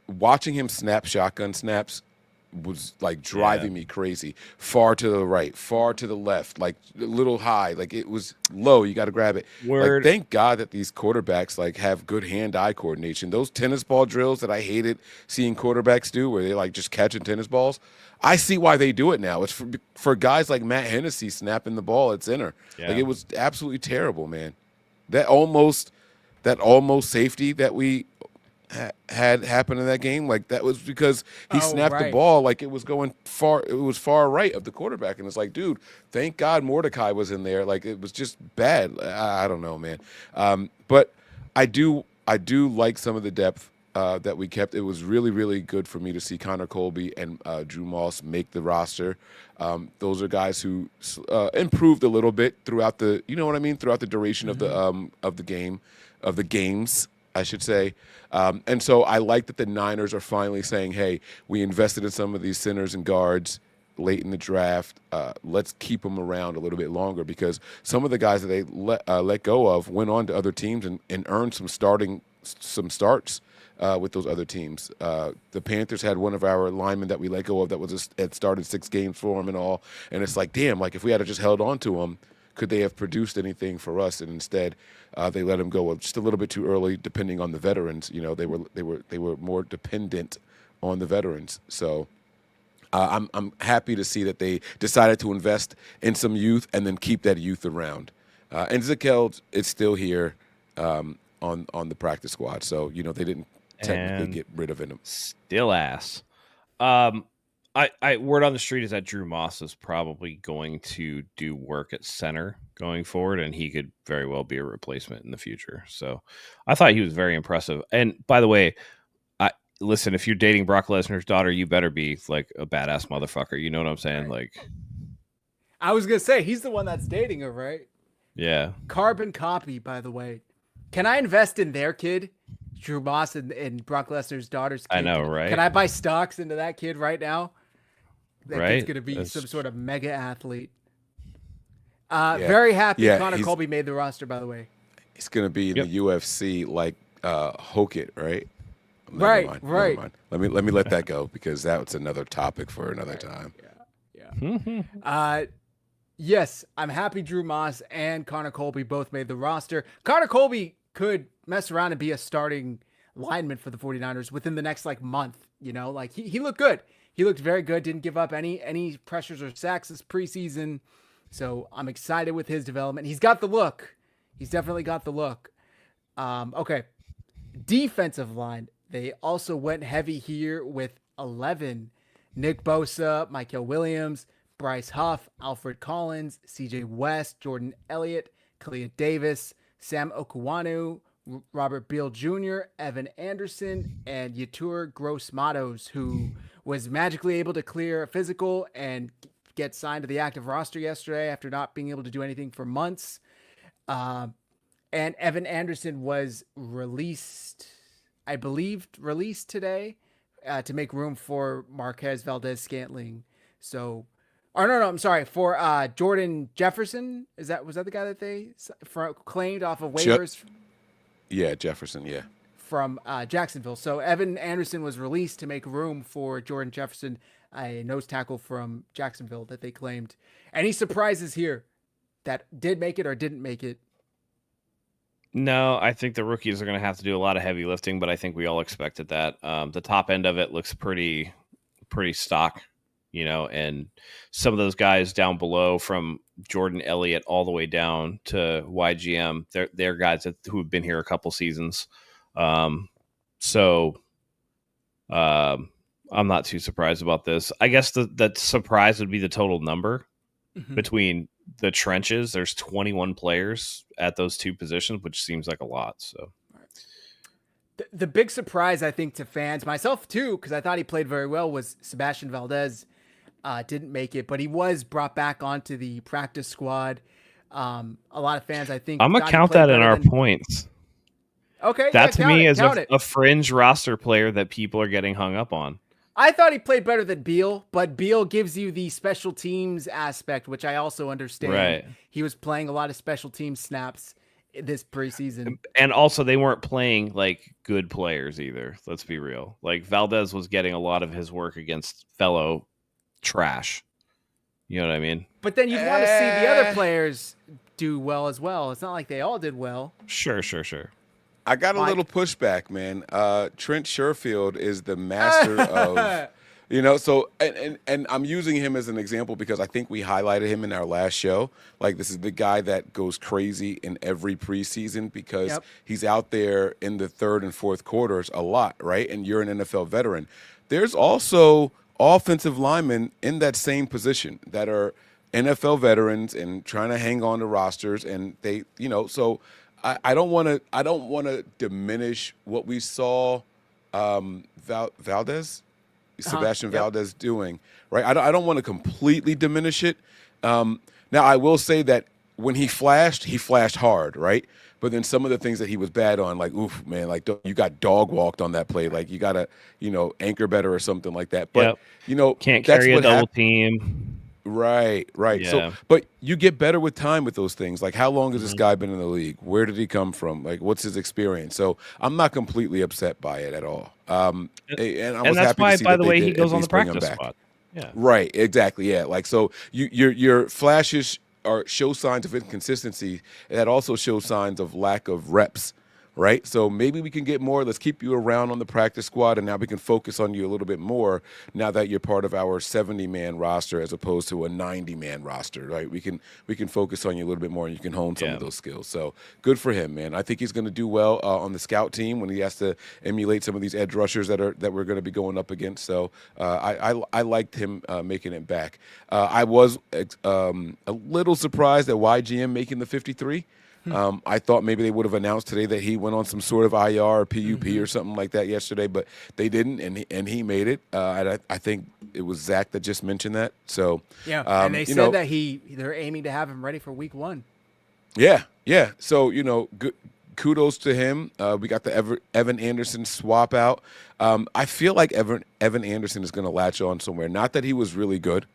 watching him snap shotgun snaps was like driving me crazy. Far to the right, far to the left, like a little high, like it was low. You got to grab it. Like, thank God that these quarterbacks like have good hand-eye coordination. Those tennis ball drills that I hated seeing quarterbacks do, where they like just catching tennis balls. I see why they do it now. It's for guys like Matt Hennessy snapping the ball at center. Like it was absolutely terrible, man. That almost safety that we had happened in that game, like that was because he snapped the ball like it was going far. It was far right of the quarterback, and it's like, dude, thank God Mordecai was in there. Like it was just bad. I don't know, man. But I do like some of the depth that we kept. It was really, really good for me to see Connor Colby and Drew Moss make the roster. Those are guys who improved a little bit throughout the, you know what I mean, throughout the duration of the games, I should say. And so I like that the Niners are finally saying, hey, we invested in some of these centers and guards late in the draft. Let's keep them around a little bit longer, because some of the guys that they let go of went on to other teams and earned some starts with those other teams. The Panthers had one of our linemen that we let go of that had started 6 games for him and all. And it's like, damn, like if we had just held on to him, could they have produced anything for us? And instead, they let him go just a little bit too early, depending on the veterans. You know, they were more dependent on the veterans. So I'm happy to see that they decided to invest in some youth and then keep that youth around. And Zakelj is still here on the practice squad. So, you know, they didn't technically And get rid of him. still ass. I word on the street is that Drew Moss is probably going to do work at center going forward, and he could very well be a replacement in the future. So I thought he was very impressive. And by the way, listen, if you're dating Brock Lesnar's daughter, you better be like a badass motherfucker. You know what I'm saying? Right. Like, I was gonna say he's the one that's dating her, right? yeah. Carbon copy, by the way. Can I invest in their kid, Drew Moss, and Brock Lesnar's daughter's kid? I know, right? Can I buy stocks into that kid right now? That Right? kid's gonna be That's- some sort of mega athlete. Very happy Connor he's- Colby made the roster, by the way. He's going to be in Yep. the UFC like Hokit, right? Right, Never right. mind. Let me let that go because that's another topic for another time. Yeah. Yes, I'm happy Drew Moss and Connor Colby both made the roster. Connor Colby could mess around and be a starting lineman for the 49ers within the next month. Like he looked good. He looked very good. Didn't give up any pressures or sacks this preseason. So I'm excited with his development. He's got the look. He's definitely got the look. Okay. Defensive line. They also went heavy here with 11. Nick Bosa, Michael Williams, Bryce Huff, Alfred Collins, CJ West, Jordan Elliott, Kalia Davis, Sam Okuwanu, Robert Beal Jr., Evan Anderson, and Yatur Gross-Matos, who was magically able to clear a physical and get signed to the active roster yesterday after not being able to do anything for months. And Evan Anderson was released today to make room for Marquez Valdez-Scantling. So, I'm sorry, for Jordan Jefferson. Was that the guy that they claimed off of waivers? Yeah, Jefferson, yeah. From Jacksonville. So Evan Anderson was released to make room for Jordan Jefferson, a nose tackle from Jacksonville that they claimed. Any surprises here that did make it or didn't make it? No, I think the rookies are going to have to do a lot of heavy lifting, but I think we all expected that. The top end of it looks pretty stock, and some of those guys down below from Jordan Elliott all the way down to YGM, they're guys who have been here a couple seasons. So I'm not too surprised about this. I guess that surprise would be the total number between the trenches. There's 21 players at those two positions, which seems like a lot. So the big surprise, I think, to fans, myself too, because I thought he played very well, was Sebastian Valdez. Didn't make it, but he was brought back onto the practice squad. A lot of fans, I think, I'm gonna count that in our points. Okay, that to me is a fringe roster player that people are getting hung up on. I thought he played better than Beal, but Beal gives you the special teams aspect, which I also understand. Right. He was playing a lot of special team snaps this preseason. And also they weren't playing like good players either. Let's be real. Like Valdez was getting a lot of his work against fellow trash. You know what I mean? But then you'd want to see the other players do well as well. It's not like they all did well. Sure. I got a little pushback, man. Trent Sherfield is the master of, so, and I'm using him as an example because I think we highlighted him in our last show. Like, this is the guy that goes crazy in every preseason because he's out there in the third and fourth quarters a lot, right? And you're an NFL veteran. There's also offensive linemen in that same position that are NFL veterans and trying to hang on to rosters, and they, so I don't want to diminish what we saw Valdez, Sebastian Valdez doing, right? I don't want to completely diminish it. Now I will say that when he flashed hard, right? But then some of the things that he was bad on, like, oof, man, like you got dog walked on that play. Like you got to, anchor better or something like that. But, can't that's carry a what double team. Right. Yeah. So, but you get better with time with those things. Like, how long has this guy been in the league? Where did he come from? Like, what's his experience? So I'm not completely upset by it at all. And I was that's happy why, to see by that the they way, did he goes at on the least bring him practice back. squad. Yeah. Right. Exactly. Yeah. Like, so your flashes show signs of inconsistency. That also shows signs of lack of reps. right? So maybe we can get more. Let's keep you around on the practice squad, and now we can focus on you a little bit more now that you're part of our 70-man roster as opposed to a 90-man roster, right? We can focus on you a little bit more, and you can hone some of those skills. So good for him, man. I think he's going to do well on the scout team when he has to emulate some of these edge rushers that we're going to be going up against. So I liked him making it back. I was a little surprised at YGM making the 53. I thought maybe they would have announced today that he went on some sort of IR or PUP or something like that yesterday, but they didn't, and he made it. And I think it was Zach that just mentioned that. So yeah, and they said that they're aiming to have him ready for week 1. Yeah. So good. Kudos to him. We got the Evan Anderson swap out. I feel like Evan Anderson is going to latch on somewhere. Not that he was really good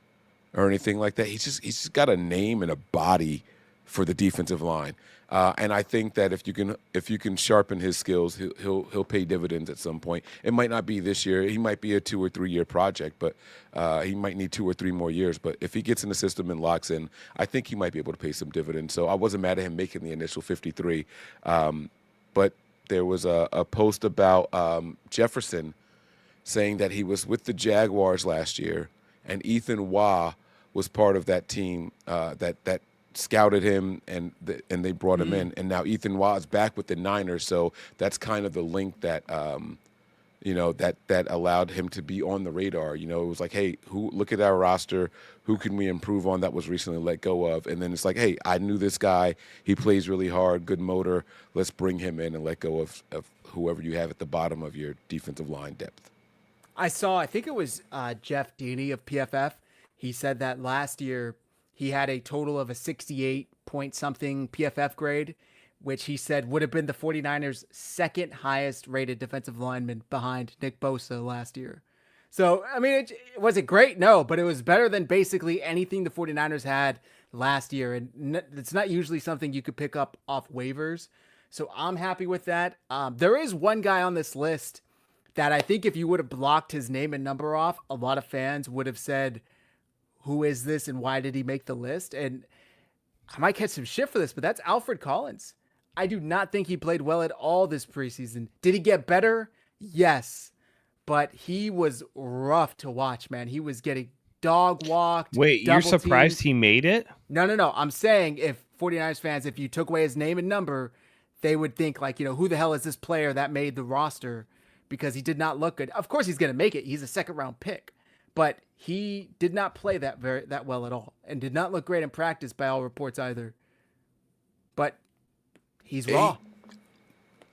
or anything like that. He's just got a name and a body for the defensive line. And I think that if you can sharpen his skills, he'll pay dividends at some point. It might not be this year. He might be a 2 or 3 year project, but he might need 2 or 3 more years. But if he gets in the system and locks in, I think he might be able to pay some dividends. So I wasn't mad at him making the initial 53. But there was a post about Jefferson saying that he was with the Jaguars last year, and Ethan Waugh was part of that team that scouted him and they brought him in, and now Ethan Waugh is back with the Niners, so that's kind of the link that that allowed him to be on the radar. It was like, hey, look at our roster, who can we improve on that was recently let go of? And then it's like, hey, I knew this guy, he plays really hard, good motor, let's bring him in and let go of whoever you have at the bottom of your defensive line depth. I think it was Jeff Deeney of PFF. He said that last year he had a total of a 68 point something PFF grade, which he said would have been the 49ers' second highest rated defensive lineman behind Nick Bosa last year. So, I mean, was it great? No, but it was better than basically anything the 49ers had last year. And it's not usually something you could pick up off waivers. So I'm happy with that. There is one guy on this list that I think if you would have blocked his name and number off, a lot of fans would have said, who is this and why did he make the list? And I might catch some shit for this, but that's Alfred Collins. I do not think he played well at all this preseason. Did he get better? Yes. But he was rough to watch, man. He was getting dog walked. Wait, you're surprised he made it? No. I'm saying if 49ers fans, if you took away his name and number, they would think like, who the hell is this player that made the roster? Because he did not look good. Of course he's going to make it. He's a second round pick. But he did not play that well at all and did not look great in practice by all reports either. But he's raw.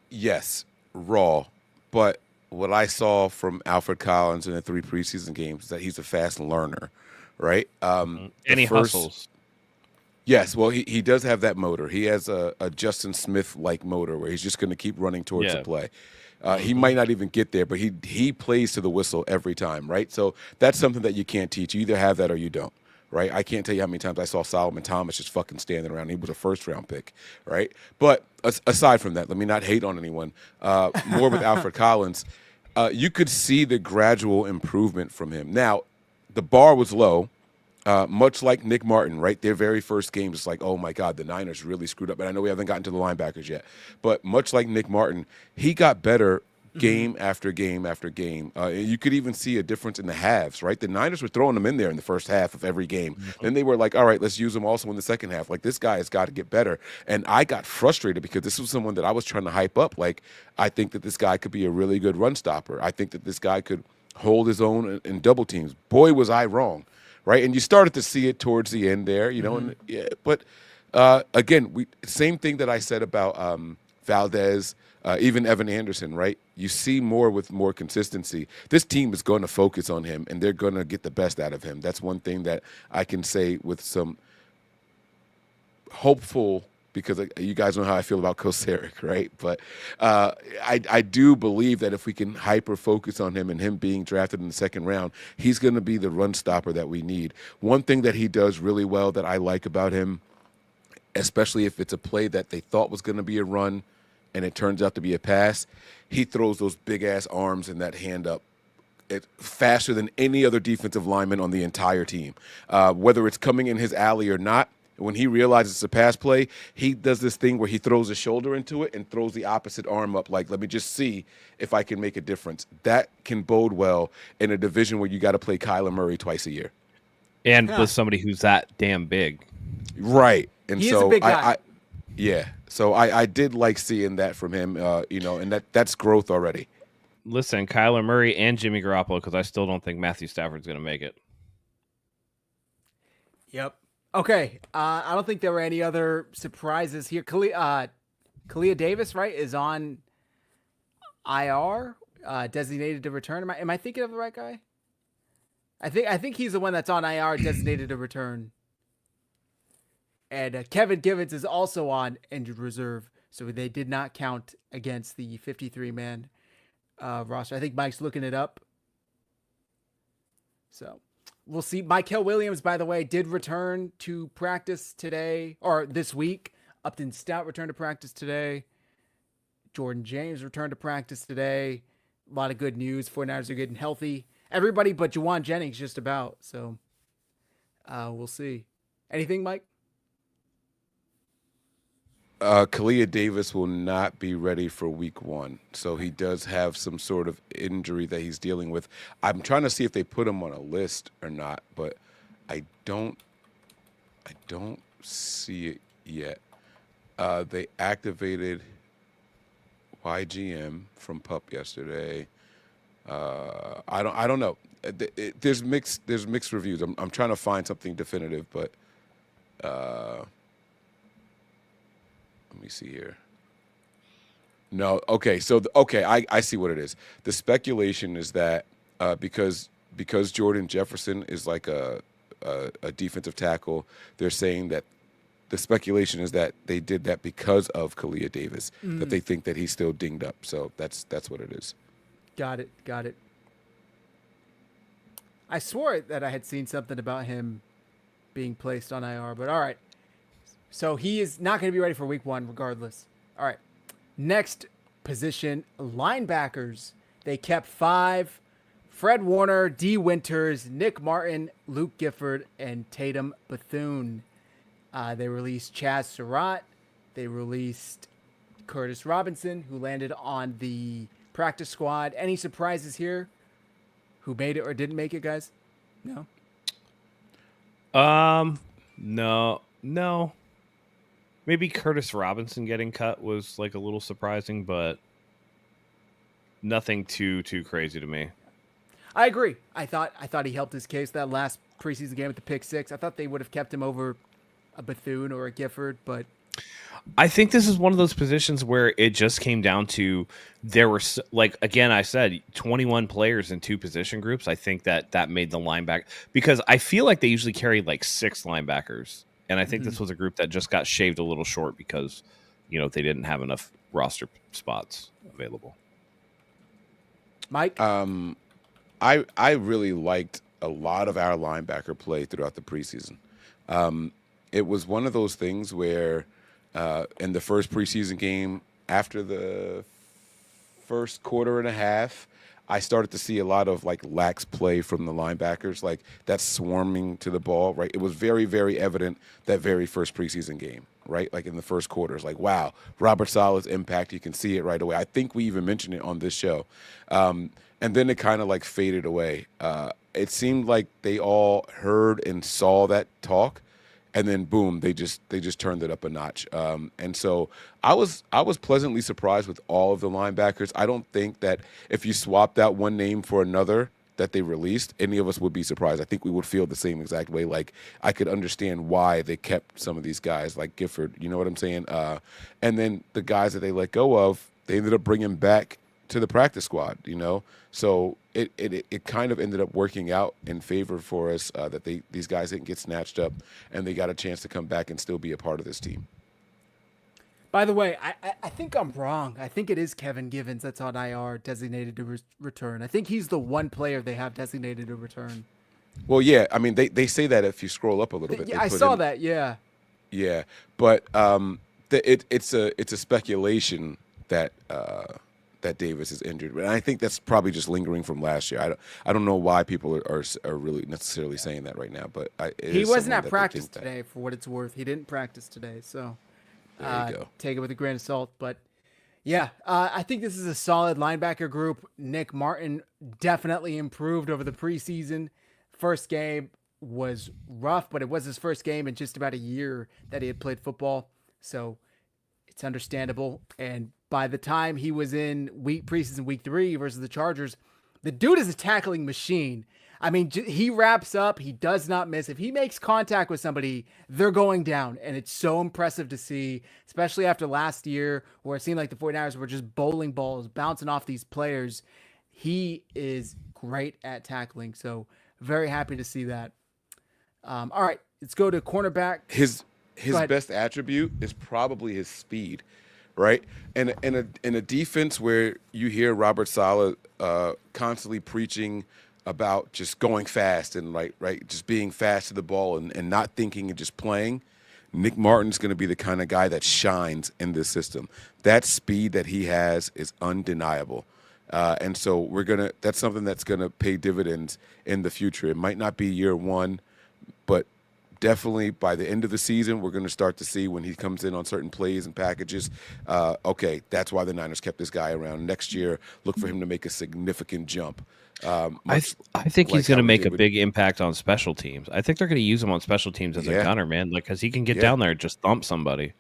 Yes, raw. But what I saw from Alfred Collins in the 3 preseason games is that he's a fast learner, right? And he hustles. Yes, well, he does have that motor. He has a Justin Smith-like motor where he's just going to keep running towards the play. He might not even get there, but he plays to the whistle every time, right? So that's something that you can't teach. You either have that or you don't, right? I can't tell you how many times I saw Solomon Thomas just fucking standing around. He was a first-round pick, right? But aside from that, let me not hate on anyone. More with Alfred Collins, you could see the gradual improvement from him. Now, the bar was low. Much like Nick Martin, right? Their very first game is like, oh my God, the Niners really screwed up. And I know we haven't gotten to the linebackers yet, but much like Nick Martin, he got better game after game after game. You could even see a difference in the halves, right? The Niners were throwing them in there in the first half of every game. Then they were like, all right, let's use them also in the second half. Like, this guy has got to get better. And I got frustrated because this was someone that I was trying to hype up. Like, I think that this guy could be a really good run stopper. I think that this guy could hold his own in double teams. Boy, was I wrong. Right, and you started to see it towards the end there, and but again, same thing that I said about Valdez, even Evan Anderson, right? You see more with more consistency. This team is going to focus on him, and they're going to get the best out of him. That's one thing that I can say with some hopeful, because you guys know how I feel about Kosaric, right? But I do believe that if we can hyper-focus on him and him being drafted in the second round, he's going to be the run stopper that we need. One thing that he does really well that I like about him, especially if it's a play that they thought was going to be a run and it turns out to be a pass, he throws those big-ass arms and that hand up faster than any other defensive lineman on the entire team. Whether it's coming in his alley or not, When he realizes it's a pass play, he does this thing where he throws his shoulder into it and throws the opposite arm up, like, let me just see if I can make a difference. That can bode well in a division where you got to play Kyler Murray twice a year. And with somebody who's that damn big. Right. And He is so a big guy. So I did like seeing that from him, and that's growth already. Listen, Kyler Murray and Jimmy Garoppolo, because I still don't think Matthew Stafford's going to make it. Yep. Okay. I don't think there were any other surprises here. Kalia Davis, right, is on IR, designated to return. Am I thinking of the right guy? I think he's the one that's on IR, designated to return. And Kevin Givens is also on injured reserve, so they did not count against the 53-man roster. I think Mike's looking it up. So we'll see. Mykel Williams, by the way, did return to practice today, or this week. Upton Stout returned to practice today. Jordan James returned to practice today. A lot of good news. 49ers are getting healthy. Everybody but Juwan Jennings just about. So we'll see. Anything, Mike? Kalia Davis will not be ready for week 1. So he does have some sort of injury that he's dealing with. I'm trying to see if they put him on a list or not, but I don't see it yet. They activated YGM from PUP yesterday. I don't know. There's mixed reviews. I'm trying to find something definitive, but let me see here. No, okay. So I see what it is. The speculation is that because Jordan Jefferson is like a defensive tackle, they're saying that the speculation is that they did that because of Kalia Davis, that they think that he's still dinged up. So that's what it is. Got it. I swore that I had seen something about him being placed on IR, but all right. So he is not going to be ready for week 1 regardless. All right. Next position, linebackers. They kept 5. Fred Warner, D. Winters, Nick Martin, Luke Gifford, and Tatum Bethune. They released Chaz Surratt. They released Curtis Robinson, who landed on the practice squad. Any surprises here? Who made it or didn't make it, guys? No? No. Maybe Curtis Robinson getting cut was like a little surprising, but nothing too crazy to me. I agree. I thought he helped his case that last preseason game with the pick 6. I thought they would have kept him over a Bethune or a Gifford, but I think this is one of those positions where it just came down to there were, like, again, I said 21 players in 2 position groups. I think that made the linebacker, because I feel like they usually carry like 6 linebackers. And I think this was a group that just got shaved a little short because, they didn't have enough roster spots available. Mike? I really liked a lot of our linebacker play throughout the preseason. It was one of those things where in the first preseason game, after the first quarter and a half, I started to see a lot of like lax play from the linebackers, like that swarming to the ball, right? It was very, very evident that very first preseason game, right? Like in the first quarter, it's like, wow, Robert Sala's impact. You can see it right away. I think we even mentioned it on this show. And then it kind of like faded away. It seemed like they all heard and saw that talk, and then boom, they just turned it up a notch. And so I was pleasantly surprised with all of the linebackers. I don't think that if you swapped out one name for another that they released, any of us would be surprised. I think we would feel the same exact way. Like, I could understand why they kept some of these guys like Gifford. You know what I'm saying? And then the guys that they let go of, they ended up bringing back to the practice squad, So it kind of ended up working out in favor for us that these guys didn't get snatched up and they got a chance to come back and still be a part of this team. By the way, I think I'm wrong. I think it is Kevin Givens that's on IR, designated to return. I think he's the one player they have designated to return. Well, yeah. I mean, they say that if you scroll up a little bit. Yeah, I saw that, yeah. Yeah, but it's a speculation that that Davis is injured. But I think that's probably just lingering from last year. I don't know why people are really necessarily saying that right now. But he wasn't at practice today, for what it's worth. He didn't practice today, so there you go. take it with a grain of salt. But yeah, I think this is a solid linebacker group. Nick Martin definitely improved over the preseason. First game was rough, but it was his first game in just about a year that he had played football. So it's understandable. And by the time he was in preseason week 3 versus the Chargers, the dude is a tackling machine. I mean, he wraps up. He does not miss. If he makes contact with somebody, they're going down. And it's so impressive to see, especially after last year where it seemed like the 49ers were just bowling balls, bouncing off these players. He is great at tackling. So very happy to see that. All right, let's go to cornerback. His best attribute is probably his speed, right? And in a defense where you hear Robert Saleh constantly preaching about just going fast and right, just being fast to the ball and not thinking and just playing, Nick Martin's going to be the kind of guy that shines in this system. That speed that he has is undeniable. And so that's something that's going to pay dividends in the future. It might not be year one, but definitely by the end of the season, we're going to start to see when he comes in on certain plays and packages. Okay, that's why the Niners kept this guy around. Next year, look for him to make a significant jump. I think he's going to make a big impact on special teams. I think they're going to use him on special teams as a gunner, man, because he can get down there and just thump somebody.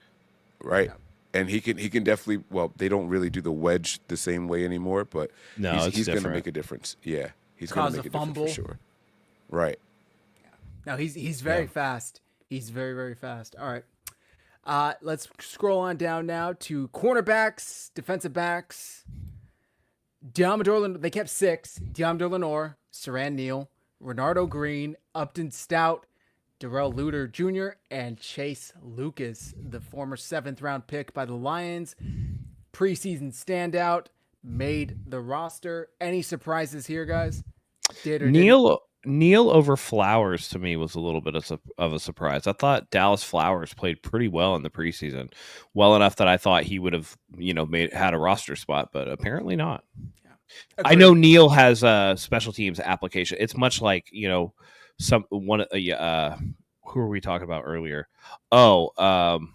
Right. Yeah. And he can definitely. Well, they don't really do the wedge the same way anymore, but he's going to make a difference. Yeah, he's going to make a difference for sure. Right. No, he's very fast. He's very, very fast. All right. Let's scroll on down now to cornerbacks, defensive backs. They kept 6. Diamador Lenore, Saran Neal, Renardo Green, Upton Stout, Darrell Luter Jr., and Chase Lucas, the former 7th-round pick by the Lions. Preseason standout, made the roster. Any surprises here, guys? Neal over Flowers to me was a little bit of a surprise. I thought Dallas Flowers played pretty well in the preseason, well enough that I thought he would have, had a roster spot, but apparently not. Yeah. I know Neal has a special teams application. It's much like who are we talking about earlier? Man,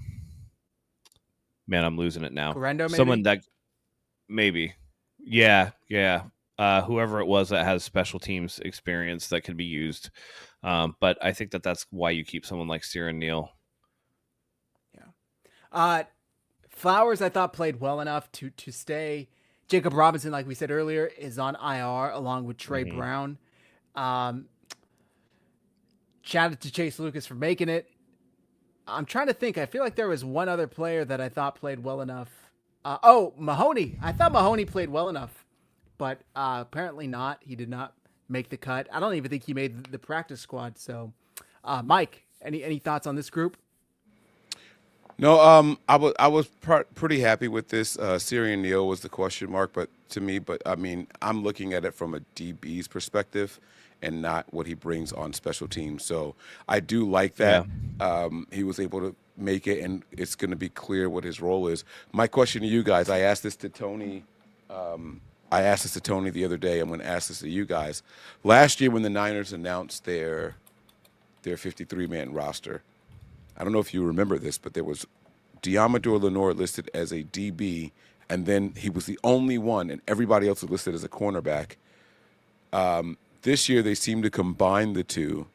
I'm losing it now. Correndo, maybe? Someone that maybe, yeah. Whoever it was that has special teams experience that could be used. But I think that's why you keep someone like Saran Neal. Yeah. Flowers, I thought, played well enough to stay. Jacob Robinson, like we said earlier, is on IR along with Trey Brown. Shout out to Chase Lucas for making it. I'm trying to think. I feel like there was one other player that I thought played well enough. Mahoney. I thought Mahoney played well enough. But apparently not. He did not make the cut. I don't even think he made the practice squad. So, Mike, any thoughts on this group? No, I was pretty happy with this. Saran Neal was the question mark, but I mean, I'm looking at it from a DB's perspective and not what he brings on special teams. So I do like that. Yeah. He was able to make it, and it's going to be clear what his role is. My question to you guys, I asked this to Tony. I asked this to Tony the other day. I'm going to ask this to you guys. Last year when the Niners announced their 53-man roster, I don't know if you remember this, but there was Diamador Lenore listed as a DB, and then he was the only one, and everybody else was listed as a cornerback. This year they seem to combine the two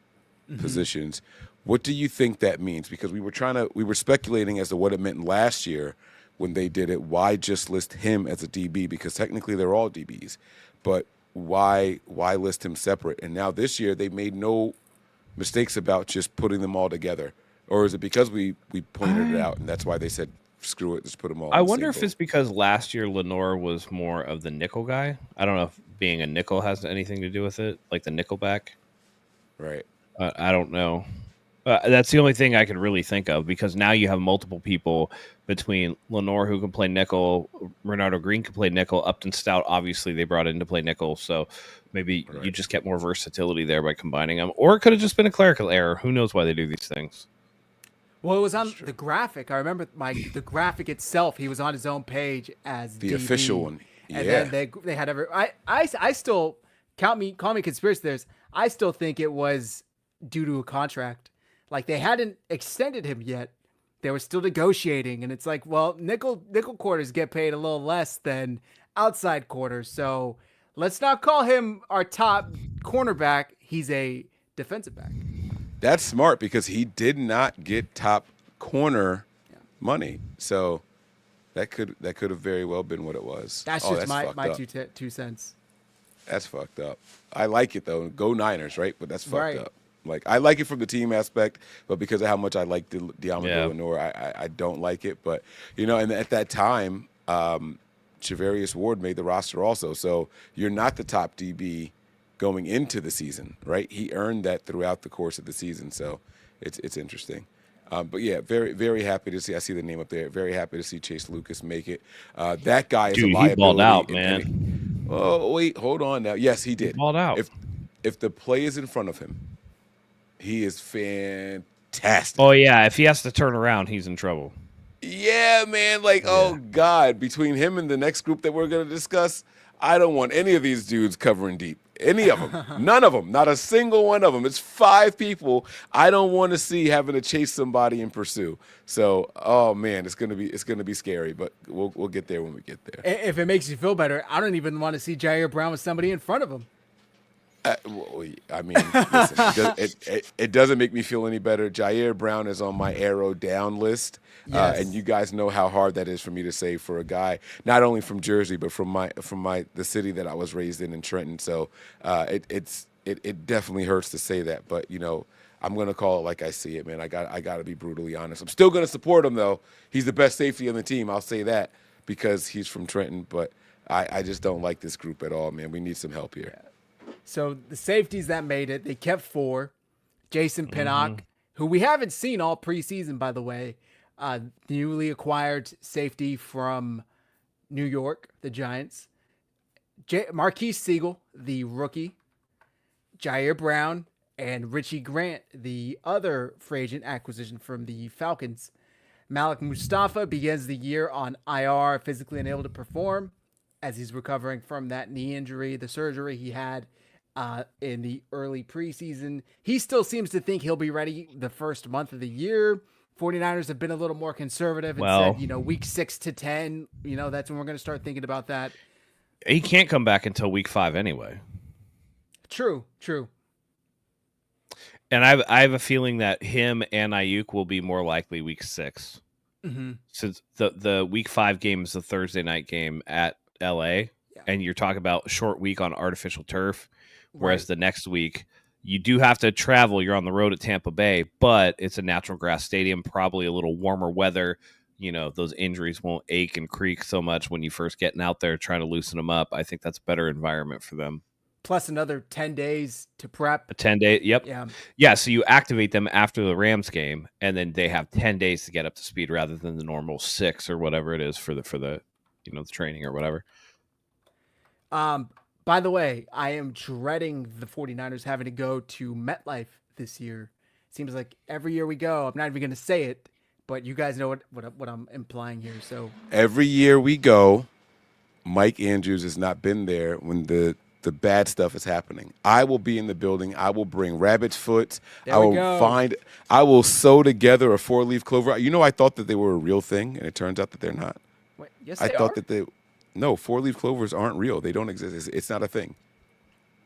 positions. What do you think that means? Because we were speculating as to what it meant last year when they did it. Why just list him as a DB? Because technically they're all DBs, but why list him separate? And now this year they made no mistakes about just putting them all together. Or is it because we pointed it out and that's why they said, screw it, just put them all. I wonder if it's because last year Lenore was more of the nickel guy. I don't know if being a nickel has anything to do with it, like the nickel back. Right. I don't know. That's the only thing I could really think of, because now you have multiple people between Lenore who can play nickel, Renardo Green can play nickel, Upton Stout, obviously they brought in to play nickel. So maybe you just get more versatility there by combining them. Or it could have just been a clerical error. Who knows why they do these things? Well, it was on the graphic. I remember the graphic itself. He was on his own page as the DB. official one. And Yeah. then they had I still call me conspiracy theorists. I still think it was due to a contract. Like they hadn't extended him yet. They were still negotiating, and it's like, well, nickel quarters get paid a little less than outside quarters, so let's not call him our top cornerback. He's a defensive back. That's smart because he did not get top corner money, so that could have very well been what it was. That's just my 2 cents. That's fucked up. I like it though. Go Niners, right? But that's fucked Right. up. Like I like it from the team aspect, but because of how much I like Diamondou Lenore, I don't like it. But and at that time, Charvarius Ward made the roster also. So you're not the top DB going into the season, right? He earned that throughout the course of the season. So it's interesting. But yeah, very, very happy to see. I see the name up there. Very happy to see Chase Lucas make it. That guy is a liability. He balled out, man. Oh wait, hold on now. Yes, he did. He balled out. If the play is in front of him, he is fantastic. Oh yeah, if he has to turn around, he's in trouble. Yeah, man. Like, oh God, between him and the next group that we're going to discuss, I don't want any of these dudes covering deep. Any of them. None of them. Not a single one of them. It's 5 people I don't want to see having to chase somebody and pursue. So, oh man, it's gonna be scary, but we'll get there when we get there. If it makes you feel better, I don't even want to see Jair Brown with somebody in front of him. I mean, listen, it doesn't make me feel any better. Jair Brown is on my arrow down list, and you guys know how hard that is for me to say for a guy not only from Jersey but from the city that I was raised in Trenton. So it definitely hurts to say that, but I'm gonna call it like I see it, man. I got to be brutally honest. I'm still gonna support him though. He's the best safety on the team. I'll say that because he's from Trenton, but I just don't like this group at all, man. We need some help here. Yeah. So the safeties that made it, they kept 4. Jason Pinnock, who we haven't seen all preseason, by the way, newly acquired safety from New York, the Giants. Marquise Siegel, the rookie. Jair Brown and Richie Grant, the other free agent acquisition from the Falcons. Malik Mustafa begins the year on IR, physically unable to perform as he's recovering from that knee injury, the surgery he had in the early preseason. He still seems to think he'll be ready the first month of the year. 49ers have been a little more conservative and said, week 6 to 10, that's when we're going to start thinking about that. He can't come back until week 5 anyway. True. And I have a feeling that him and Ayuk will be more likely week 6. Mm-hmm. Since the week 5 game is the Thursday night game at LA, and you're talking about short week on artificial turf. Whereas the next week, you do have to travel. You're on the road at Tampa Bay, but it's a natural grass stadium, probably a little warmer weather. Those injuries won't ache and creak so much when you first getting out there trying to loosen them up. I think that's a better environment for them. Plus another 10 days to prep. A 10-day, yep. Yeah, so you activate them after the Rams game, and then they have 10 days to get up to speed rather than the normal 6 or whatever it is for the the training or whatever. By the way, I am dreading the 49ers having to go to MetLife this year. Seems like every year we go, I'm not even going to say it, but you guys know what I'm implying here. So every year we go, Mike Andrews has not been there when the bad stuff is happening. I will be in the building. I will bring rabbit's foot. I will sew together a 4-leaf clover. I thought that they were a real thing, and it turns out that they're not. Wait, yes, I thought that they. No, 4-leaf clovers aren't real. They don't exist. It's not a thing.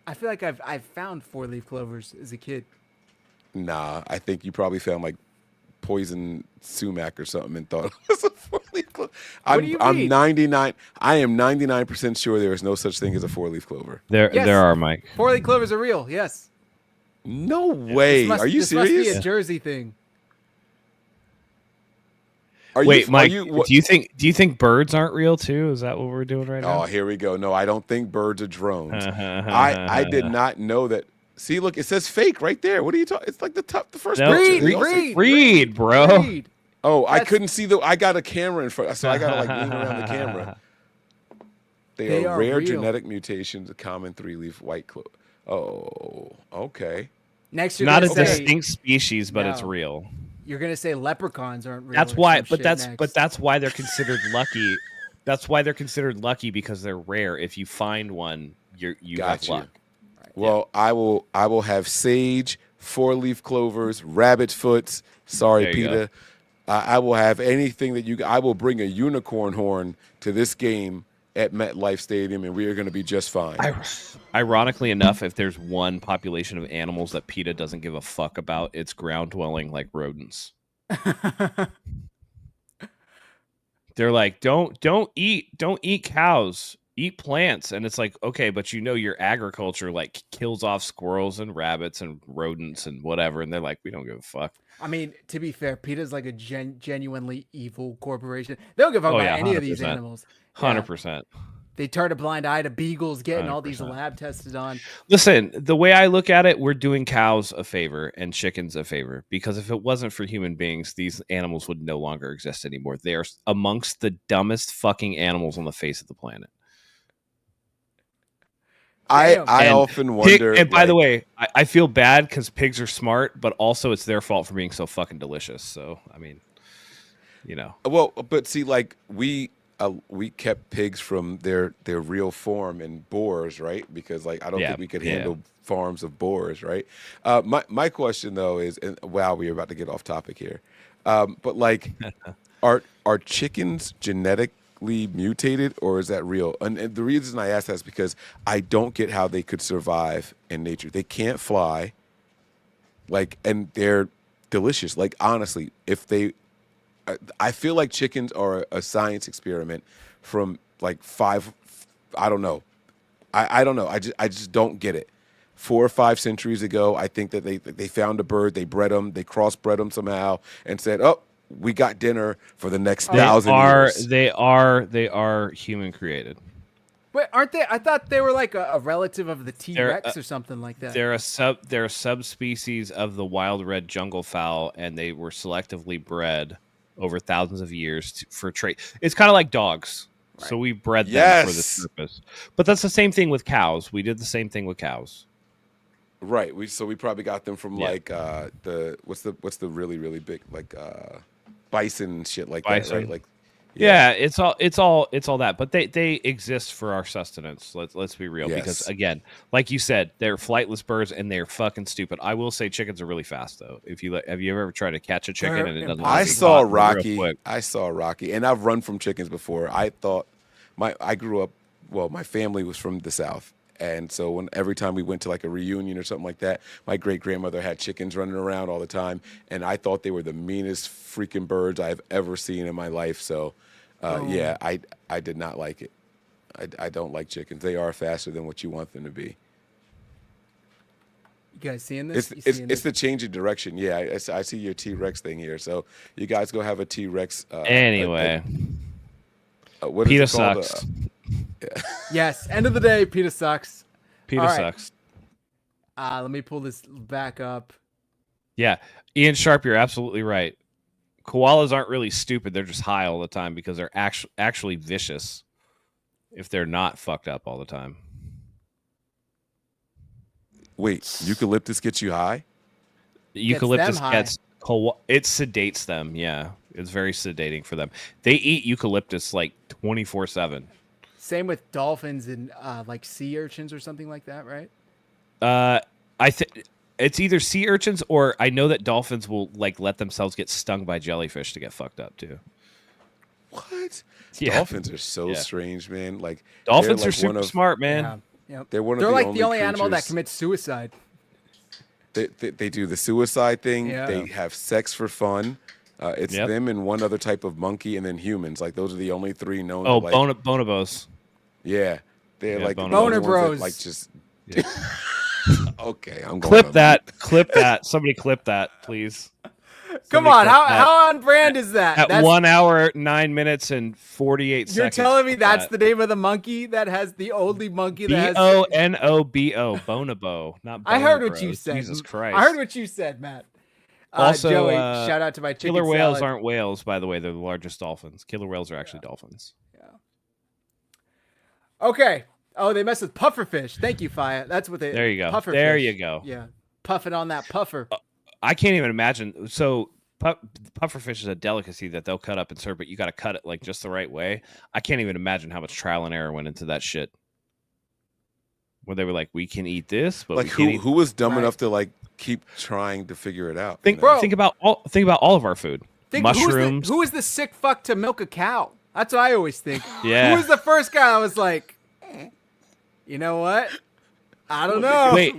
I feel like I've found 4-leaf clovers as a kid. Nah, I think you probably found like poison sumac or something and thought it was a 4-leaf clover. I'm 99. I am 99% sure there is no such thing as a 4-leaf clover. There are, Mike. 4-leaf clovers are real. Yes. No way. Are you serious? This must be a Jersey thing. Wait, Mike, do you think birds aren't real too? Is that what we're doing right now? Oh, here we go. No, I don't think birds are drones. I did not know that. See, look, it says fake right there. What are you talking? It's like the first picture. Read, bro. Read. Oh, I couldn't see I got a camera in front, so I got to like lean around the camera. They are rare real. Genetic mutations of common 3-leaf white clover. Oh, okay. Next, you're not a say, distinct species, but it's real. You're gonna say leprechauns aren't real. That's why, but that's why they're considered lucky. That's why they're considered lucky, because they're rare. If you find one, you Got have you. luck. Well, I will have sage, 4-leaf clovers, rabbit foots. Sorry, There you go. Peter. I will have anything that you. I will bring a unicorn horn to this game at MetLife Stadium, and we are going to be just fine. Ironically enough, if there's one population of animals that PETA doesn't give a fuck about, it's ground-dwelling like rodents. They're like, don't eat cows, eat plants, and it's like, okay, but your agriculture like kills off squirrels and rabbits and rodents and whatever, and they're like, we don't give a fuck. I mean, to be fair, PETA's like a genuinely evil corporation. They don't give a fuck Oh, about yeah, any of these 100%. animals. 100%. They turn a blind eye to beagles getting all these 100%. lab tested on. Listen, the way I look at it, we're doing cows a favor and chickens a favor, because if it wasn't for human beings, these animals would no longer exist anymore. They are amongst the dumbest fucking animals on the face of the planet. I often wonder. And by the way, I feel bad because pigs are smart, but also it's their fault for being so fucking delicious. So, I mean, Well, but see, like we kept pigs from their real form in boars, right? Because like I don't think we could handle farms of boars, right? My question though is, and wow, we're about to get off topic here, but like, are chickens genetically mutated, or is that real? And the reason I ask that is because I don't get how they could survive in nature. They can't fly, like, and they're delicious. Like honestly, if they I feel like chickens are a science experiment from like I don't know. I don't know. I just don't get it. 4 or 5 centuries ago, I think that they found a bird, they bred them, they crossbred them somehow, and said, "Oh, we got dinner for the next 1,000 years." They are human created. Wait, aren't they? I thought they were like a relative of the T-Rex or something like that. They're a subspecies of the wild red jungle fowl, and they were selectively bred over thousands of years for trade. It's kind of like dogs. Right. So we bred them for this purpose. But that's the same thing with cows. We did the same thing with cows. Right. We probably got them from like what's the really, really big like bison shit like that, right? Like it's all that. But they exist for our sustenance. Let's be real. Yes. Because again, like you said, they're flightless birds and they're fucking stupid. I will say chickens are really fast though. Have you ever tried to catch a chicken and it doesn't? I saw Rocky, and I've run from chickens before. I thought I grew up. Well, my family was from the South. And so every time we went to like a reunion or something like that, my great grandmother had chickens running around all the time, and I thought they were the meanest freaking birds I've ever seen in my life. So, yeah, I did not like it. I don't like chickens. They are faster than what you want them to be. You guys seeing this? It's the change of direction. Yeah, I see your T-Rex thing here. So you guys go have a T-Rex. Anyway, what is PETA it called? sucks. Yeah. Yes. End of the day, PETA sucks. PETA sucks. Let me pull this back up. Yeah, Ian Sharp, you're absolutely right. Koalas aren't really stupid; they're just high all the time because they're actually vicious. If they're not fucked up all the time. Wait, eucalyptus gets you high? Eucalyptus gets it sedates them. Yeah, it's very sedating for them. They eat eucalyptus like 24/7. Same with dolphins and like sea urchins or something like that, right? I think it's either sea urchins or I know that dolphins will like let themselves get stung by jellyfish to get fucked up too. What? Yeah. Dolphins are so strange, man. Like dolphins are super smart, man. Yeah. Yep. They're like the only animal that commits suicide. They do the suicide thing. Yeah. They have sex for fun. It's them and one other type of monkey, and then humans. Like those are the only 3 known. Oh, to, like, bonobos. Yeah, they're like boner bros. That, like just. Okay, I'm going. Clip that. Clip that. Somebody clip that, please. Come on, how on brand is that? At 1 hour, 9 minutes, and 48 seconds. You're telling me that's the name of the monkey that has the only monkey that has Bonobo, bonobo, not. I heard what you said. Jesus Christ! I heard what you said, Matt. Also, Joey, shout out to my chicken killer whales salad. aren't whales, by the way. They're the largest dolphins. Killer whales are actually dolphins. Yeah. Okay. Oh, they mess with pufferfish. Thank you, Faya. That's what they. There you go. Pufferfish. There you go. Yeah, puffing on that puffer. I can't even imagine. So pufferfish is a delicacy that they'll cut up and serve, but you got to cut it like just the right way. I can't even imagine how much trial and error went into that shit. Where they were like, we can eat this, but like who was dumb enough to like keep trying to figure it out? Think about all of our food. Mushrooms. Who was the sick fuck to milk a cow? That's what I always think. Yeah. Who was the first guy I was like, you know what? I don't know. Wait.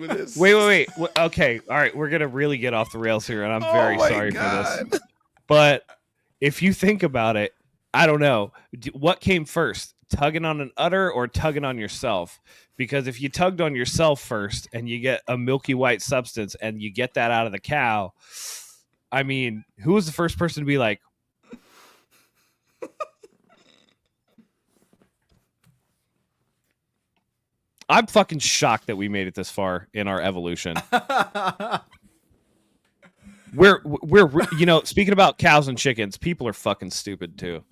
Okay, all right. We're gonna really get off the rails here, and I'm very sorry for this. But if you think about it, I don't know. What came first, tugging on an udder or tugging on yourself? Because if you tugged on yourself first and you get a milky white substance and you get that out of the cow, I mean, who was the first person to be like, I'm fucking shocked that we made it this far in our evolution. we're speaking about cows and chickens, people are fucking stupid too.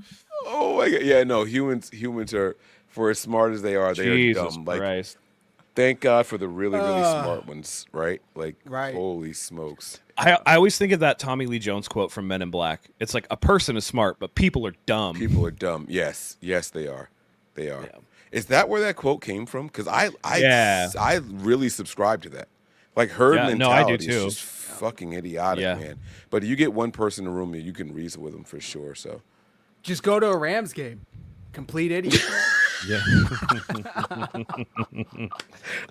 Oh my god, yeah, no, humans are, for as smart as they are, they are dumb. Christ. Like, thank God for the really smart ones, right? Like, right. Holy smokes. I always think of that Tommy Lee Jones quote from Men in Black. It's like, a person is smart, but people are dumb. People are dumb. Yes, they are. They are. Yeah. Is that where that quote came from? Because I really subscribe to that. Like, herd mentality I do too. is just fucking idiotic, man. But you get one person in the room, you can reason with them for sure. So just go to a Rams game. Complete idiot. Yeah.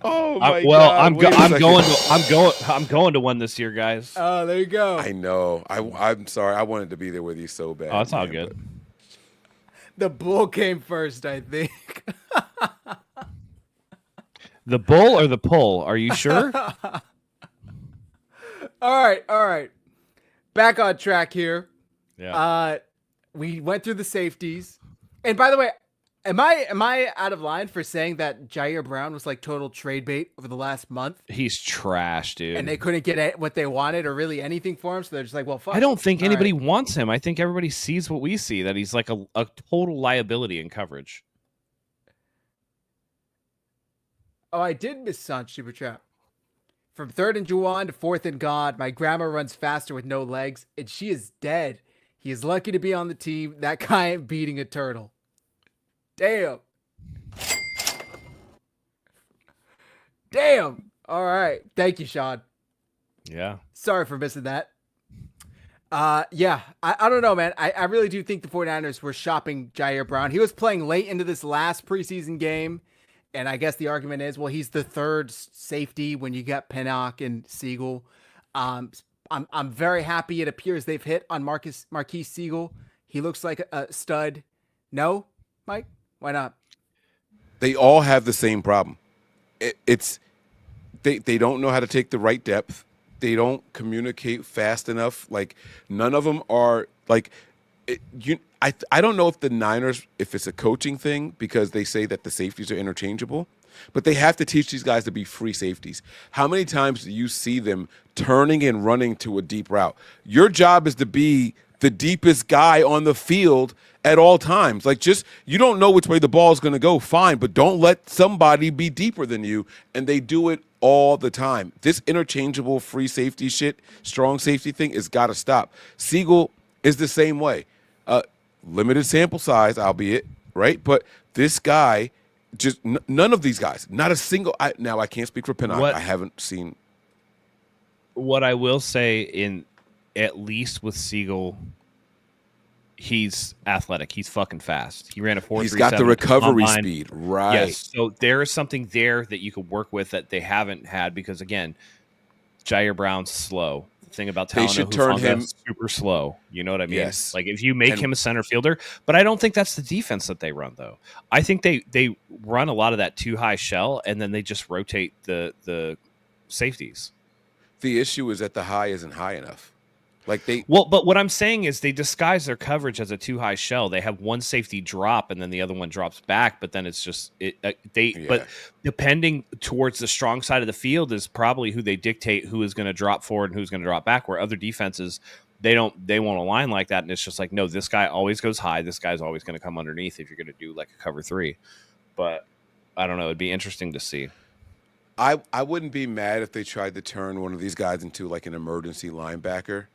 Oh my God. I'm going to one this year, guys. Oh, there you go. I know. I'm sorry. I wanted to be there with you so bad. Oh, it's all good. But the bull came first, I think. The bull or the pull? Are you sure? All right. Back on track here. Yeah. We went through the safeties. And by the way, am I out of line for saying that Jair Brown was like total trade bait over the last month? He's trash, dude. And they couldn't get what they wanted or really anything for him, so they're just like, well, fuck. I don't think anybody wants him. I think everybody sees what we see, that he's like a total liability in coverage. Oh, I did miss Sanch Super Trap. From 3rd and Juwan to 4th and God, my grandma runs faster with no legs, and she is dead. He is lucky to be on the team. That guy ain't beating a turtle. Damn. All right. Thank you, Sean. Yeah. Sorry for missing that. Yeah, I don't know, man. I really do think the 49ers were shopping Jair Brown. He was playing late into this last preseason game. And I guess the argument is, well, he's the third safety when you got Pinnock and Siegel. I'm very happy. It appears they've hit on Marquise Siegel. He looks like a stud. No, Mike? Why not? They all have the same problem. They don't know how to take the right depth. They don't communicate fast enough. Like, none of them are like I don't know if the Niners, if it's a coaching thing, because they say that the safeties are interchangeable, but they have to teach these guys to be free safeties. How many times do you see them turning and running to a deep route? Your job is to be the deepest guy on the field at all times. Like, just, you don't know which way the ball is going to go, fine, but don't let somebody be deeper than you, and they do it all the time. This interchangeable free safety shit, strong safety thing has got to stop. Siegel is the same way. Limited sample size, albeit, right? But this guy, just none of these guys, not a single. Now, I can't speak for Pinnock. I haven't seen. What I will say, at least with Siegel, he's athletic. He's fucking fast. He ran a 4.37. He's got the recovery speed, right? Yes. So there is something there that you could work with that they haven't had, because again, Jair Brown's slow. Thing about Talanoa, they should turn him super slow. You know what I mean? Yes. Like, if you make him a center fielder, but I don't think that's the defense that they run, though. I think they run a lot of that too high shell, and then they just rotate the safeties. The issue is that the high isn't high enough. Like, but what I'm saying is they disguise their coverage as a too high shell. They have one safety drop and then the other one drops back, but then it's just But depending towards the strong side of the field is probably who they dictate who is going to drop forward and who's going to drop back. Where other defenses, they won't align like that, and it's just like, no, this guy always goes high. This guy's always going to come underneath if you're going to do like a cover 3. But I don't know. It'd be interesting to see. I wouldn't be mad if they tried to turn one of these guys into like an emergency linebacker.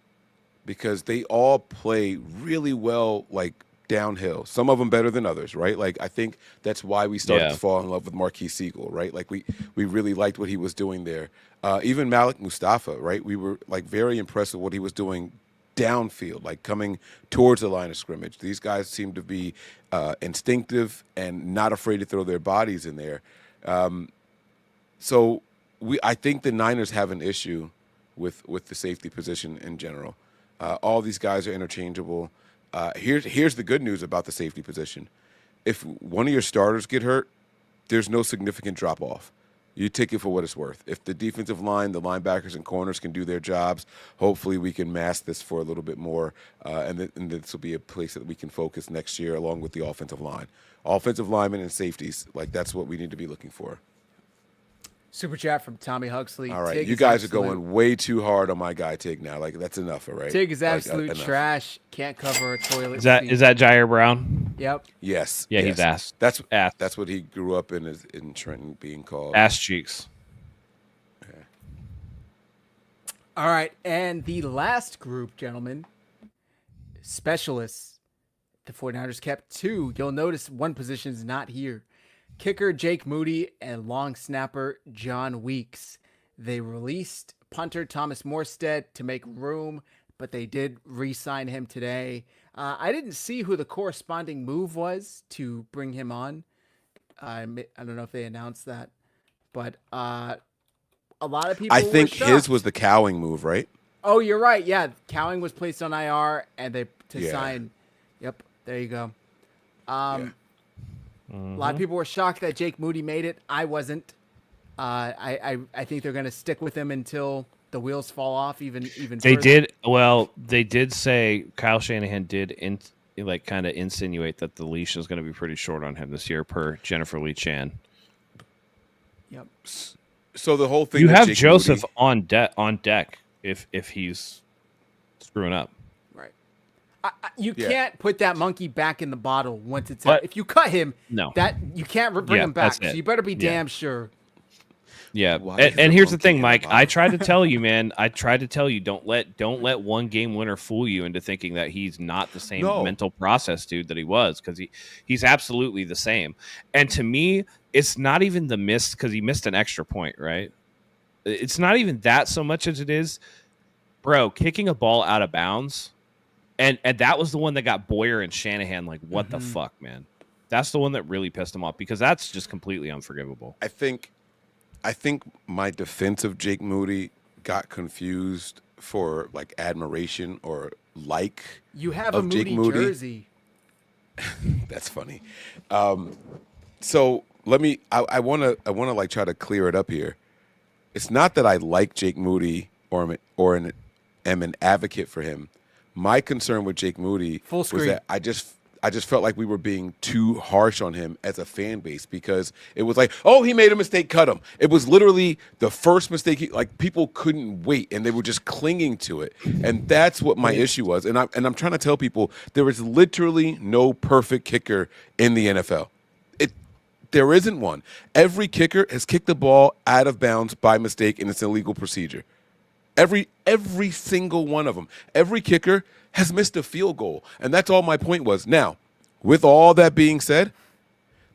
because they all play really well, like downhill. Some of them better than others, right? Like I think that's why we started to fall in love with Marquise Siegel, right? Like we really liked what he was doing there. Even Malik Mustafa, right? We were like very impressed with what he was doing downfield, like coming towards the line of scrimmage. These guys seem to be instinctive and not afraid to throw their bodies in there. So I think the Niners have an issue with the safety position in general. All these guys are interchangeable. Here's the good news about the safety position. If one of your starters get hurt, there's no significant drop off. You take it for what it's worth. If the defensive line, the linebackers and corners can do their jobs, hopefully we can mask this for a little bit more, and this will be a place that we can focus next year along with the offensive line. Offensive linemen and safeties, like that's what we need to be looking for. Super chat from Tommy Huxley. All right, Tig you guys are going way too hard on my guy Tig now. Like that's enough, all right? Tig is Like, absolute enough. trash. Can't cover a toilet. Is that Jair Brown? Yep. Yes. Yeah, yes. he's ass. That's ass. That's what he grew up in Trenton, being called Ass cheeks. All right, and the last group, gentlemen, specialists. The 49ers kept 2. You'll notice one position is not here. Kicker Jake Moody and long snapper John Weeks. They released punter Thomas Morstead to make room, but they did re-sign him today. I didn't see who the corresponding move was to bring him on. I don't know if they announced that, but a lot of people. I think were his shocked. was the cowing move, right? Oh, you're right. Yeah, Cowing was placed on IR, and they Yeah. sign. Yep, there you go. Yeah. A lot of people were shocked that Jake Moody made it. I wasn't. I think they're going to stick with him until the wheels fall off. Even They further. did. Well, they did say Kyle Shanahan did kind of insinuate that the leash is going to be pretty short on him this year, per Jennifer Lee Chan. Yep. So the whole thing. You that have Jake Joseph Moody- on deck if he's screwing up. Right. You Yeah. can't put that monkey back in the bottle once it's But- out. If you cut him, No. that you can't bring Yeah, him back. that's it. So you better be Yeah. damn sure. Yeah, Why is and the here's the monkey thing, in the Mike. I bottle? tried to tell you, man. I tried to tell you, don't let one game winner fool you into thinking that he's not the same No. mental process dude that he was, because he's absolutely the same. And to me, it's not even the miss, because he missed an extra point, right? It's not even that so much as it is, bro, kicking a ball out of bounds, and that was the one that got Boyer and Shanahan like, what the fuck, man? That's the one that really pissed him off, because that's just completely unforgivable. I think my defense of Jake Moody got confused for like admiration or like. You have a of Jake Moody Moody. jersey. That's funny. So let me. I want to like try to clear it up here. It's not that I like Jake Moody or am an advocate for him. My concern with Jake Moody Full was screen. that I just felt like we were being too harsh on him as a fan base, because it was like, oh, he made a mistake, cut him. It was literally the first mistake. Like people couldn't wait, and they were just clinging to it, and that's what my issue was. And I'm trying to tell people there is literally no perfect kicker in the NFL. There isn't one. Every kicker has kicked the ball out of bounds by mistake, and it's an illegal procedure. Every single one of them. Every kicker has missed a field goal. And that's all my point was. Now, with all that being said,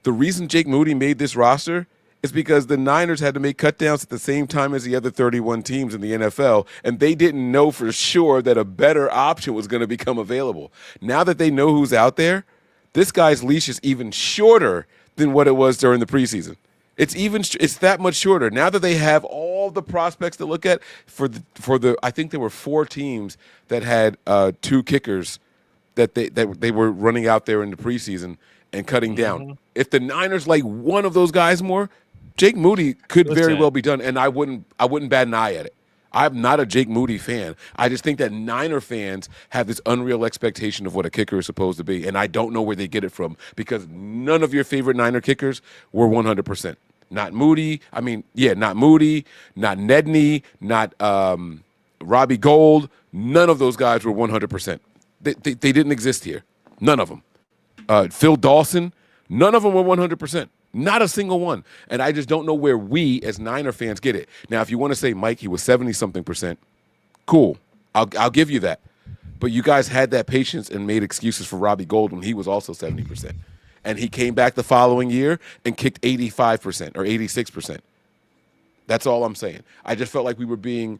the reason Jake Moody made this roster is because the Niners had to make cutdowns at the same time as the other 31 teams in the NFL, and they didn't know for sure that a better option was going to become available. Now that they know who's out there, this guy's leash is even shorter than what it was during the preseason. It's that much shorter now that they have all the prospects to look at for the. I think there were 4 teams that had 2 kickers that they were running out there in the preseason and cutting down. If the Niners like one of those guys more, Jake Moody could very well be done, and I wouldn't bat an eye at it. I'm not a Jake Moody fan. I just think that Niner fans have this unreal expectation of what a kicker is supposed to be, and I don't know where they get it from, because none of your favorite Niner kickers were 100%. Not Moody. Not Moody, not Nedney, not Robbie Gold. None of those guys were 100%. They didn't exist here. None of them. Phil Dawson, none of them were 100%. Not a single one. And I just don't know where we as Niner fans get it. Now, if you want to say, Mike, he was 70-something%, cool. I'll give you that. But you guys had that patience and made excuses for Robbie Gould when he was also 70%. And he came back the following year and kicked 85% or 86%. That's all I'm saying. I just felt like we were being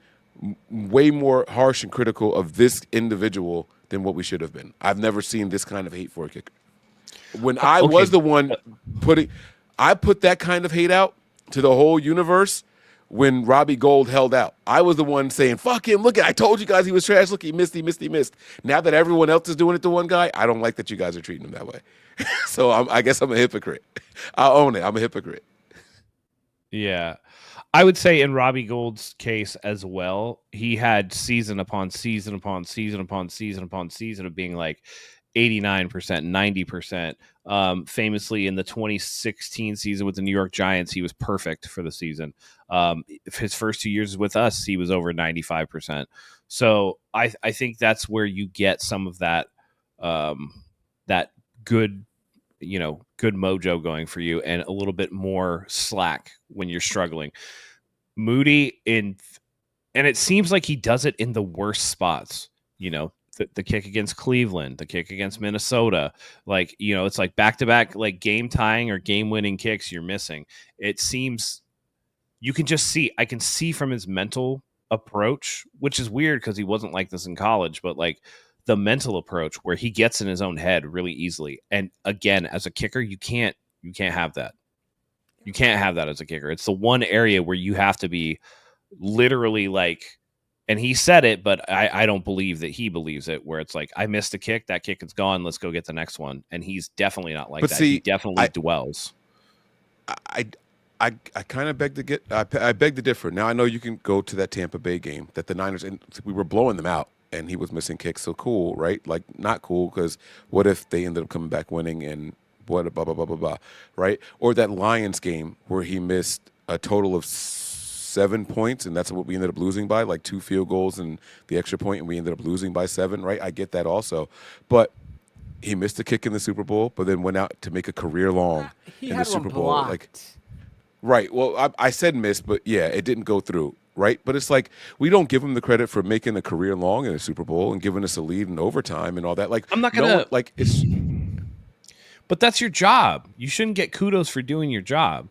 way more harsh and critical of this individual than what we should have been. I've never seen this kind of hate for a kicker. When I was the one I put that kind of hate out to the whole universe when Robbie Gould held out. I was the one saying, fuck him, look, I told you guys he was trash, look, he missed. Now that everyone else is doing it to one guy, I don't like that you guys are treating him that way. So I guess I'm a hypocrite. I'll own it. I'm a hypocrite. Yeah. I would say in Robbie Gould's case as well, he had season upon season upon season upon season upon season of being like 89%, 90%. Famously in the 2016 season with the New York Giants, he was perfect for the season. His first 2 years with us, he was over 95%. So I think that's where you get some of that that good mojo going for you and a little bit more slack when you're struggling. Moody and it seems like he does it in the worst spots, the kick against Cleveland, the kick against Minnesota, it's like back-to-back, like game tying or game winning kicks you're missing. It seems I can see from his mental approach, which is weird because he wasn't like this in college, but like the mental approach where he gets in his own head really easily. And again, as a kicker, you can't have that. You can't have that as a kicker. It's the one area where you have to be literally like, and he said it, but I don't believe that he believes it, where it's like, I missed a kick, that kick is gone, let's go get the next one. And he's definitely not like that. He definitely dwells. I kind of beg to differ. Now I know you can go to that Tampa Bay game that the Niners, and we were blowing them out and he was missing kicks. So cool, right? Like not cool, because what if they ended up coming back winning and what blah, blah, blah, blah, blah, right? Or that Lions game where he missed a total of 7 points, and that's what we ended up losing by, like 2 field goals and the extra point, and we ended up losing by 7, right? I get that also. But he missed a kick in the Super Bowl, but then went out to make a career long in the Super Bowl. Like, right. Well, I said missed, but yeah, it didn't go through, right? But it's like we don't give him the credit for making a career long in a Super Bowl and giving us a lead in overtime and all that. Like, I'm not gonna it's. But that's your job. You shouldn't get kudos for doing your job.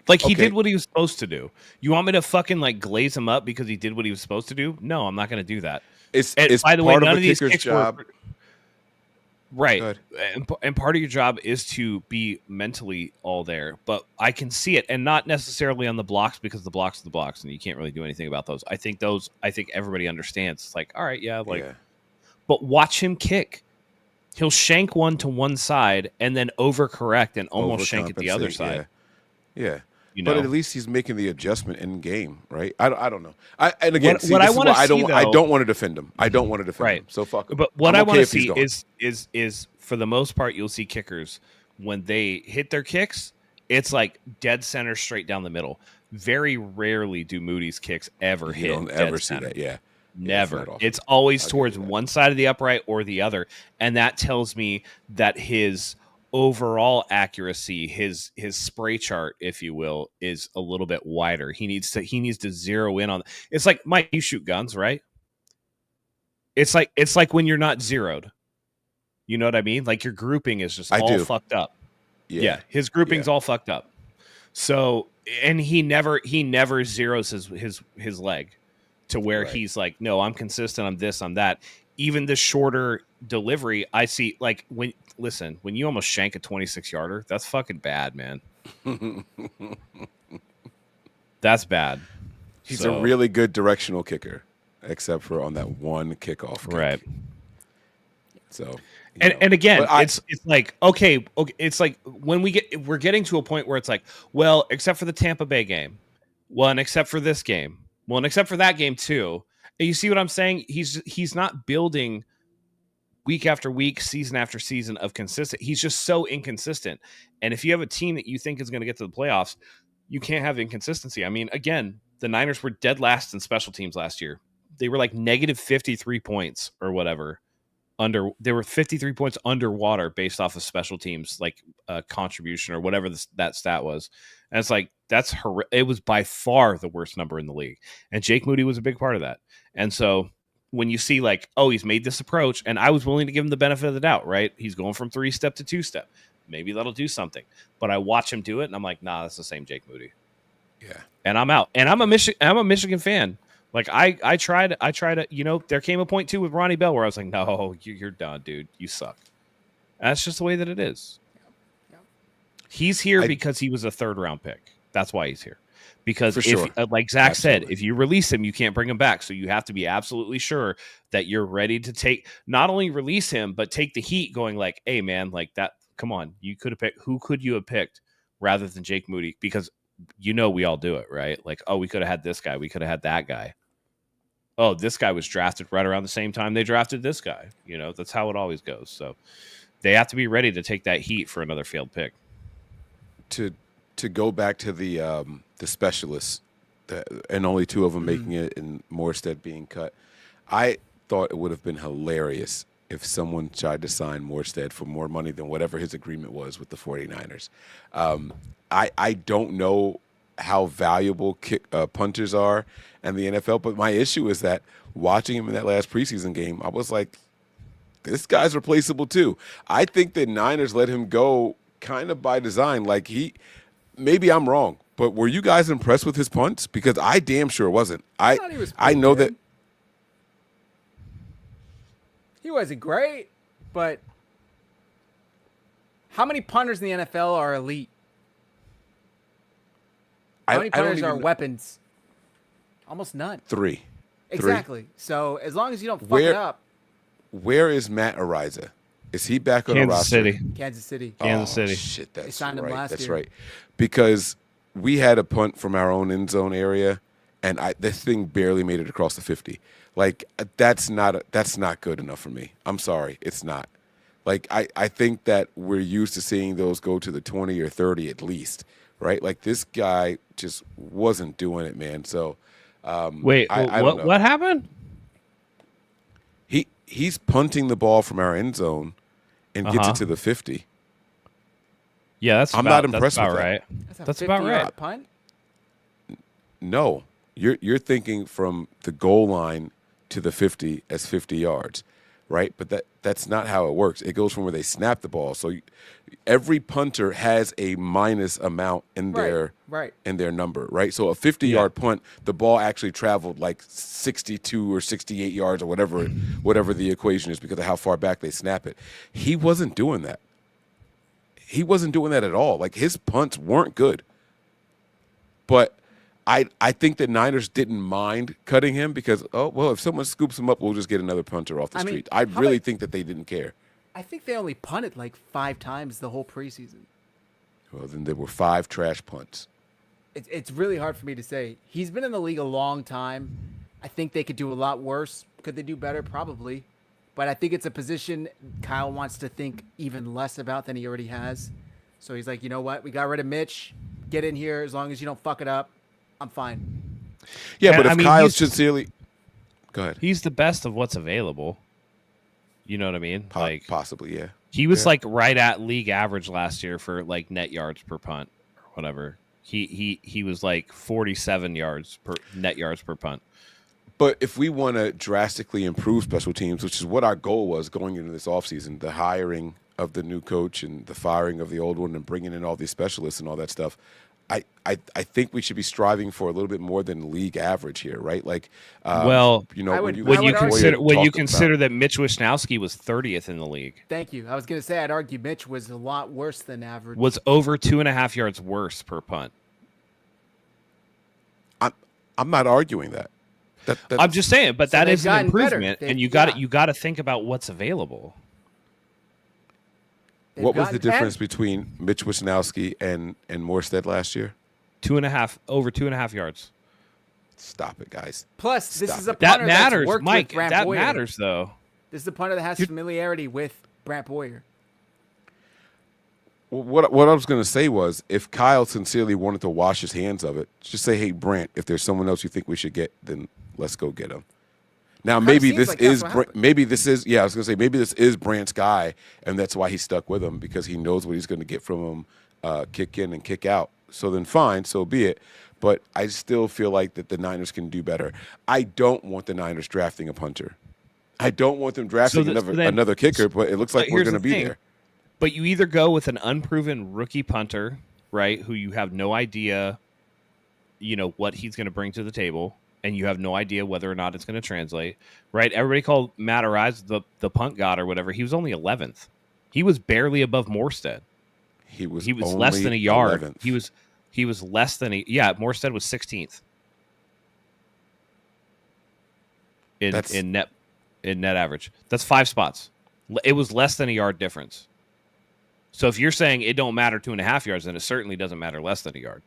Like, he did what he was supposed to do. You want me to fucking, like, glaze him up because he did what he was supposed to do? No, I'm not going to do that. It's by the way, none of these kicker's job. Right. And part of your job is to be mentally all there. But I can see it, and not necessarily on the blocks, because the blocks are the blocks, and you can't really do anything about those. I think everybody understands. It's like, all right, yeah, like... Yeah. But watch him kick. He'll shank one to one side and then overcorrect and almost shank it the other side. Yeah. But at least he's making the adjustment in game, right? I don't know. I don't want to defend him. I don't want to defend him. So fuck him. But what I want to see is for the most part, you'll see kickers when they hit their kicks, it's like dead center straight down the middle. Very rarely do Moody's kicks ever hit. You don't ever see that. Yeah. Never. It's always towards one side of the upright or the other. And that tells me that his overall accuracy, his spray chart, if you will, is a little bit wider. He needs to zero in on. It's like, Mike, you shoot guns, right? It's like when you're not zeroed. You know what I mean? Like your grouping is just all fucked up. Yeah. His grouping's all fucked up. So, and he never zeroes his leg to where he's like, no, I'm consistent. I'm this, I'm that. Even the shorter delivery, I see, like, when you almost shank a 26-yarder, that's fucking bad, man. That's bad. He's a really good directional kicker, except for on that one kickoff kick. Right. So, and again, it's like, okay, it's like when we're getting to a point where it's like, well, except for the Tampa Bay game, well, and except for this game, well, and except for that game too. And you see what I'm saying? He's not building week after week, season after season of consistent. He's just so inconsistent. And if you have a team that you think is going to get to the playoffs, you can't have inconsistency. I mean, again, the Niners were dead last in special teams last year. They were like negative 53 points or whatever. They were 53 points underwater based off of special teams, like contribution or whatever that stat was. And it's like, it was by far the worst number in the league. And Jake Moody was a big part of that. And so when you see like, oh, he's made this approach, and I was willing to give him the benefit of the doubt, right? He's going from 3-step to 2-step. Maybe that'll do something. But I watch him do it, and I'm like, nah, that's the same Jake Moody. Yeah. And I'm out. And I'm a Michigan fan. Like I tried to, there came a point too with Ronnie Bell where I was like, no, you're done, dude. You suck. And that's just the way that it is. Yep. He's here because he was a 3rd-round pick. That's why he's here. Because sure. Like Zach said, if you release him, you can't bring him back. So you have to be absolutely sure that you're ready to not only release him, but take the heat going like, hey man, like that, come on. You could have picked, who could you have picked rather than Jake Moody? Because we all do it, right? Like, oh, we could have had this guy. We could have had that guy. Oh, this guy was drafted right around the same time they drafted this guy. That's how it always goes. So they have to be ready to take that heat for another failed pick. To go back to the specialists, and only 2 of them making it, and Morstead being cut, I thought it would have been hilarious if someone tried to sign Morstead for more money than whatever his agreement was with the 49ers. I don't know how valuable punters are in the NFL, but my issue is that watching him in that last preseason game, I was like, this guy's replaceable too. I think the Niners let him go kind of by design. Like maybe I'm wrong, but were you guys impressed with his punts? Because I damn sure wasn't. I know that he wasn't great, but how many punters in the NFL are elite? How many punters are weapons? Almost none. 3. Exactly. So as long as you don't fuck it up. Where is Matt Ariza? Is he back on the roster? Kansas City. Kansas City. Shit, that's they signed right. Him last that's year. right. Because we had a punt from our own end zone area, and this thing barely made it across the 50. Like that's not good enough for me. I'm sorry, it's not. Like I think that we're used to seeing those go to the 20 or 30 at least, right? Like this guy just wasn't doing it, man. So wait, I don't know. What happened? He's punting the ball from our end zone and gets it to the 50. Yeah, I'm not impressed with that. Right. That's about right. Punt? No, you're thinking from the goal line to the 50 as 50 yards, right? But that's not how it works. It goes from where they snap the ball. So every punter has a minus amount in their number, right? So a 50-yard punt, the ball actually traveled like 62 or 68 yards or whatever the equation is because of how far back they snap it. He wasn't doing that. He wasn't doing that at all. Like his punts weren't good. But I think the Niners didn't mind cutting him because, if someone scoops him up, we'll just get another punter off the street. I really think that they didn't care. I think they only punted like 5 times the whole preseason. Well, then there were 5 trash punts. It's really hard for me to say. He's been in the league a long time. I think they could do a lot worse. Could they do better? Probably. But I think it's a position Kyle wants to think even less about than he already has. So he's like, you know what? We got rid of Mitch. Get in here. As long as you don't fuck it up, I'm fine. Yeah, but if Kyle sincerely... Go ahead. He's the best of what's available. You know what I mean? Possibly, yeah. He was like right at league average last year for like net yards per punt or whatever. He was like 47 net yards per punt. But if we want to drastically improve special teams, which is what our goal was going into this offseason, the hiring of the new coach and the firing of the old one and bringing in all these specialists and all that stuff, I think we should be striving for a little bit more than league average here, right? Like, when you consider that Mitch Wishnowsky was 30th in the league. Thank you. I was going to say I'd argue Mitch was a lot worse than average. Was over 2.5 yards worse per punt. I'm not arguing that. I'm just saying, but that is an improvement, better. And you got to think about what's available. What was the difference between Mitch Wishnowsky and Morstead last year? Over 2.5 yards. Stop it, guys. Plus, this is a that punter matters, that's worked Mike. with Brant That Boyer. matters, though. This is a punter that has familiarity with Brant Boyer. What I was going to say was, if Kyle sincerely wanted to wash his hands of it, just say, "Hey, Brant, if there's someone else you think we should get, then let's go get him." Now, maybe this is Brant's guy, and that's why he stuck with him because he knows what he's going to get from him, kick in and kick out. so then fine, so be it. But I still feel like that the Niners can do better. I don't want the Niners drafting a punter. I don't want them drafting another kicker, but it looks like we're going to be there. But you either go with an unproven rookie punter, right, who you have no idea, what he's going to bring to the table, and you have no idea whether or not it's going to translate, right? Everybody called Matt Arise the punt god or whatever. He was only 11th. He was barely above Morstead. He was less than a yard. 11th. He was less than Morstead was 16th in net average. That's 5 spots. It was less than a yard difference. So if you're saying it don't matter 2.5 yards, then it certainly doesn't matter less than a yard.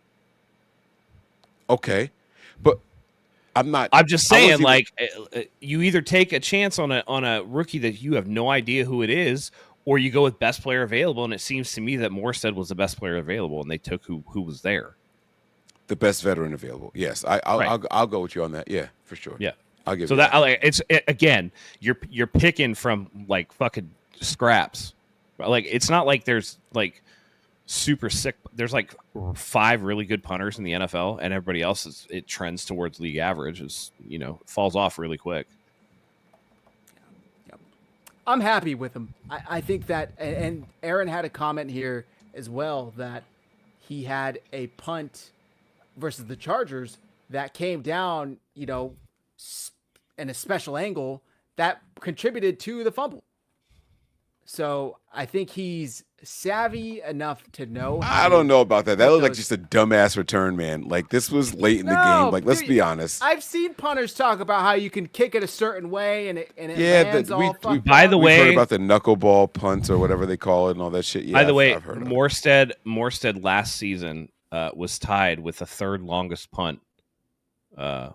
Okay, but I'm not. I'm just saying, you either take a chance on a rookie that you have no idea who it is, or you go with best player available. And it seems to me that Morstead was the best player available, and they took who was there. The best veteran available. Yes, I'll go with you on that. Yeah, for sure. Yeah, I'll give. So you that. Again, you're picking from like fucking scraps. Like it's not like there's like super sick. There's like 5 really good punters in the NFL, and everybody else it trends towards league average. Falls off really quick. Yep. I'm happy with him. I think that, and Aaron had a comment here as well that he had a punt versus the Chargers that came down, in a special angle that contributed to the fumble. So I think he's savvy enough to know. I don't know about that. That looked like just a dumbass return, man. Like this was late in the game. Like let's be honest. I've seen punters talk about how you can kick it a certain way and it lands all fucked up. By the way, we've heard about the knuckleball punts or whatever they call it and all that shit. Yeah, by the way, I've heard of Morstead last season was tied with the 3rd longest punt of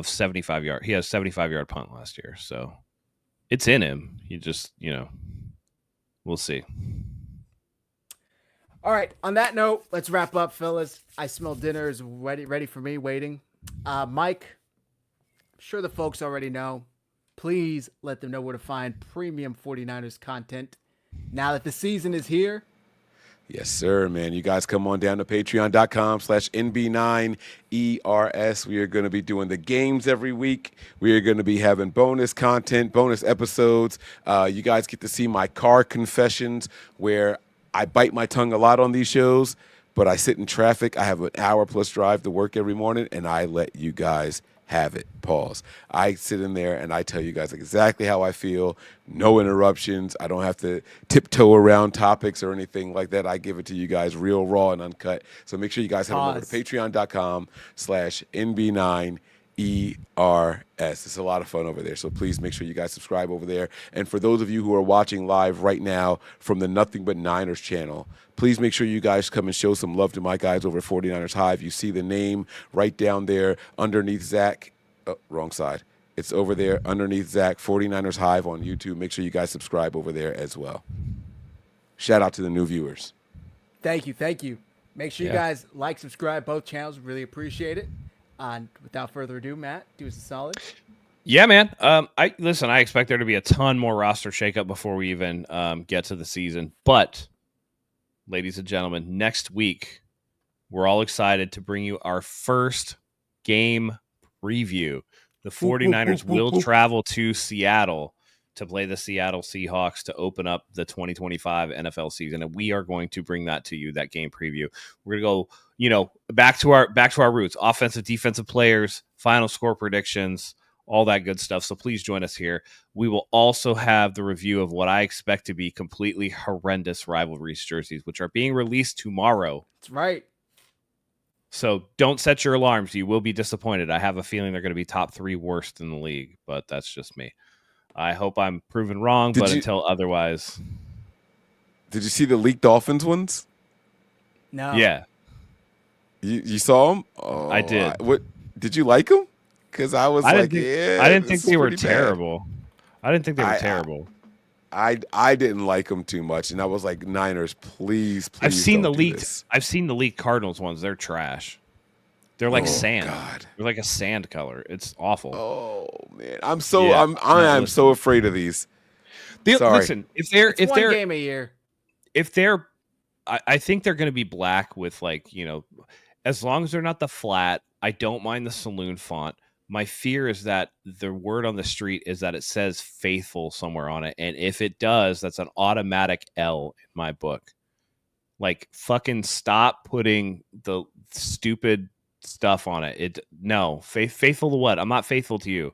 75 yards. He has 75-yard punt last year, so it's in him. You just we'll see. All right. On that note, let's wrap up, fellas. I smell dinner is ready for me, waiting. Mike, I'm sure the folks already know. Please let them know where to find premium 49ers content now that the season is here. Yes, sir, man. You guys come on down to patreon.com/NB9ERS. We are going to be doing the games every week. We are going to be having bonus content, bonus episodes. You guys get to see my car confessions where I bite my tongue a lot on these shows, but I sit in traffic. I have an hour-plus drive to work every morning, and I let you guys have it. Pause. I sit in there and I tell you guys exactly how I feel. No interruptions. I don't have to tiptoe around topics or anything like that. I give it to you guys real raw and uncut. So make sure you guys head on over to patreon.com/NB9ERS. It's a lot of fun over there. So please make sure you guys subscribe over there. And for those of you who are watching live right now from the Nothing But Niners channel, please make sure you guys come and show some love to my guys over at 49ersHive. You see the name right down there underneath Zach. Oh, wrong side. It's over there underneath Zach, 49ersHive on YouTube. Make sure you guys subscribe over there as well. Shout out to the new viewers. Thank you. Make sure you guys like, subscribe, both channels. Really appreciate it. And without further ado, Matt, do us a solid. Yeah, man. I expect there to be a ton more roster shakeup before we even get to the season. But, ladies and gentlemen, next week, we're all excited to bring you our first game preview. The 49ers will travel to Seattle to play the Seattle Seahawks to open up the 2025 NFL season, and we are going to bring that to you, that game preview. We're going to go, back to our roots, offensive, defensive players, final score predictions, all that good stuff. So please join us here. We will also have the review of what I expect to be completely horrendous rivalries jerseys, which are being released tomorrow. That's right. So don't set your alarms. You will be disappointed. I have a feeling they're going to be top 3 worst in the league, but that's just me. I hope I'm proven wrong, until otherwise. Did you see the leaked Dolphins ones? No. Yeah. You saw them? Oh, I did. What did you like them? Because I didn't think they were terrible. I didn't think they were terrible. I didn't like them too much, and I was like, Niners, please. I've seen the leaked Cardinals ones. They're trash. They're like sand. God. They're like a sand color. It's awful. Oh man, I'm so afraid of these. Listen, if they're one game a year, if they're I think they're going to be black with like, as long as they're not the flat. I don't mind the saloon font. My fear is that the word on the street is that it says faithful somewhere on it. And if it does, that's an automatic L in my book. Like, fucking stop putting the stupid stuff on it. Faithful to what? I'm not faithful to you.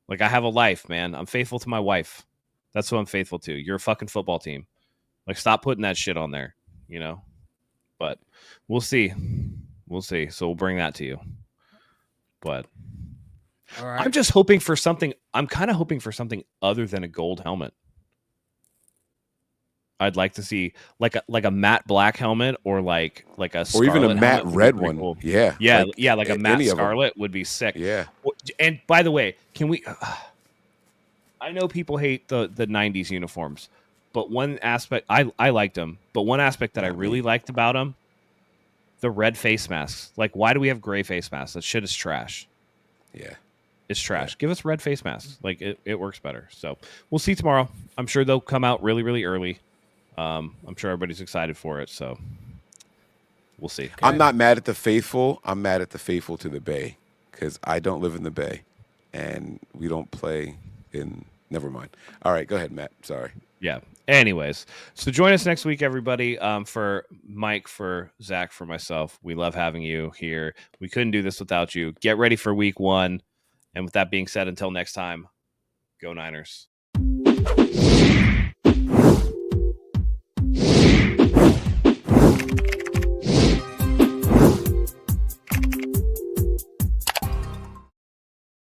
Like, I have a life, man. I'm faithful to my wife. That's what I'm faithful to. You're a fucking football team. Like, stop putting that shit on there, But we'll see. We'll see. So we'll bring that to you. But All right. I'm just hoping for something. I'm kind of hoping for something other than a gold helmet. I'd like to see like a matte black helmet or like a or even a matte red one. Cool. Yeah, like a matte scarlet would be sick. Yeah. And by the way, can we? I know people hate the 90s uniforms, but one aspect I liked them. But one aspect that I really liked about them, the red face masks. Like, why do we have gray face masks? That shit is trash. Yeah. It's trash. Yeah. Give us red face masks. Like, it works better. So we'll see tomorrow. I'm sure they'll come out really, really early. I'm sure everybody's excited for it. So we'll see. Okay. I'm not mad at the faithful. I'm mad at the faithful to the Bay because I don't live in the Bay and we don't play in. Never mind. All right, go ahead, Matt. Sorry. Yeah. Anyways, so join us next week, everybody. For Mike, for Zach, for myself, we love having you here. We couldn't do this without you. Get ready for week 1. And with that being said, until next time, go Niners.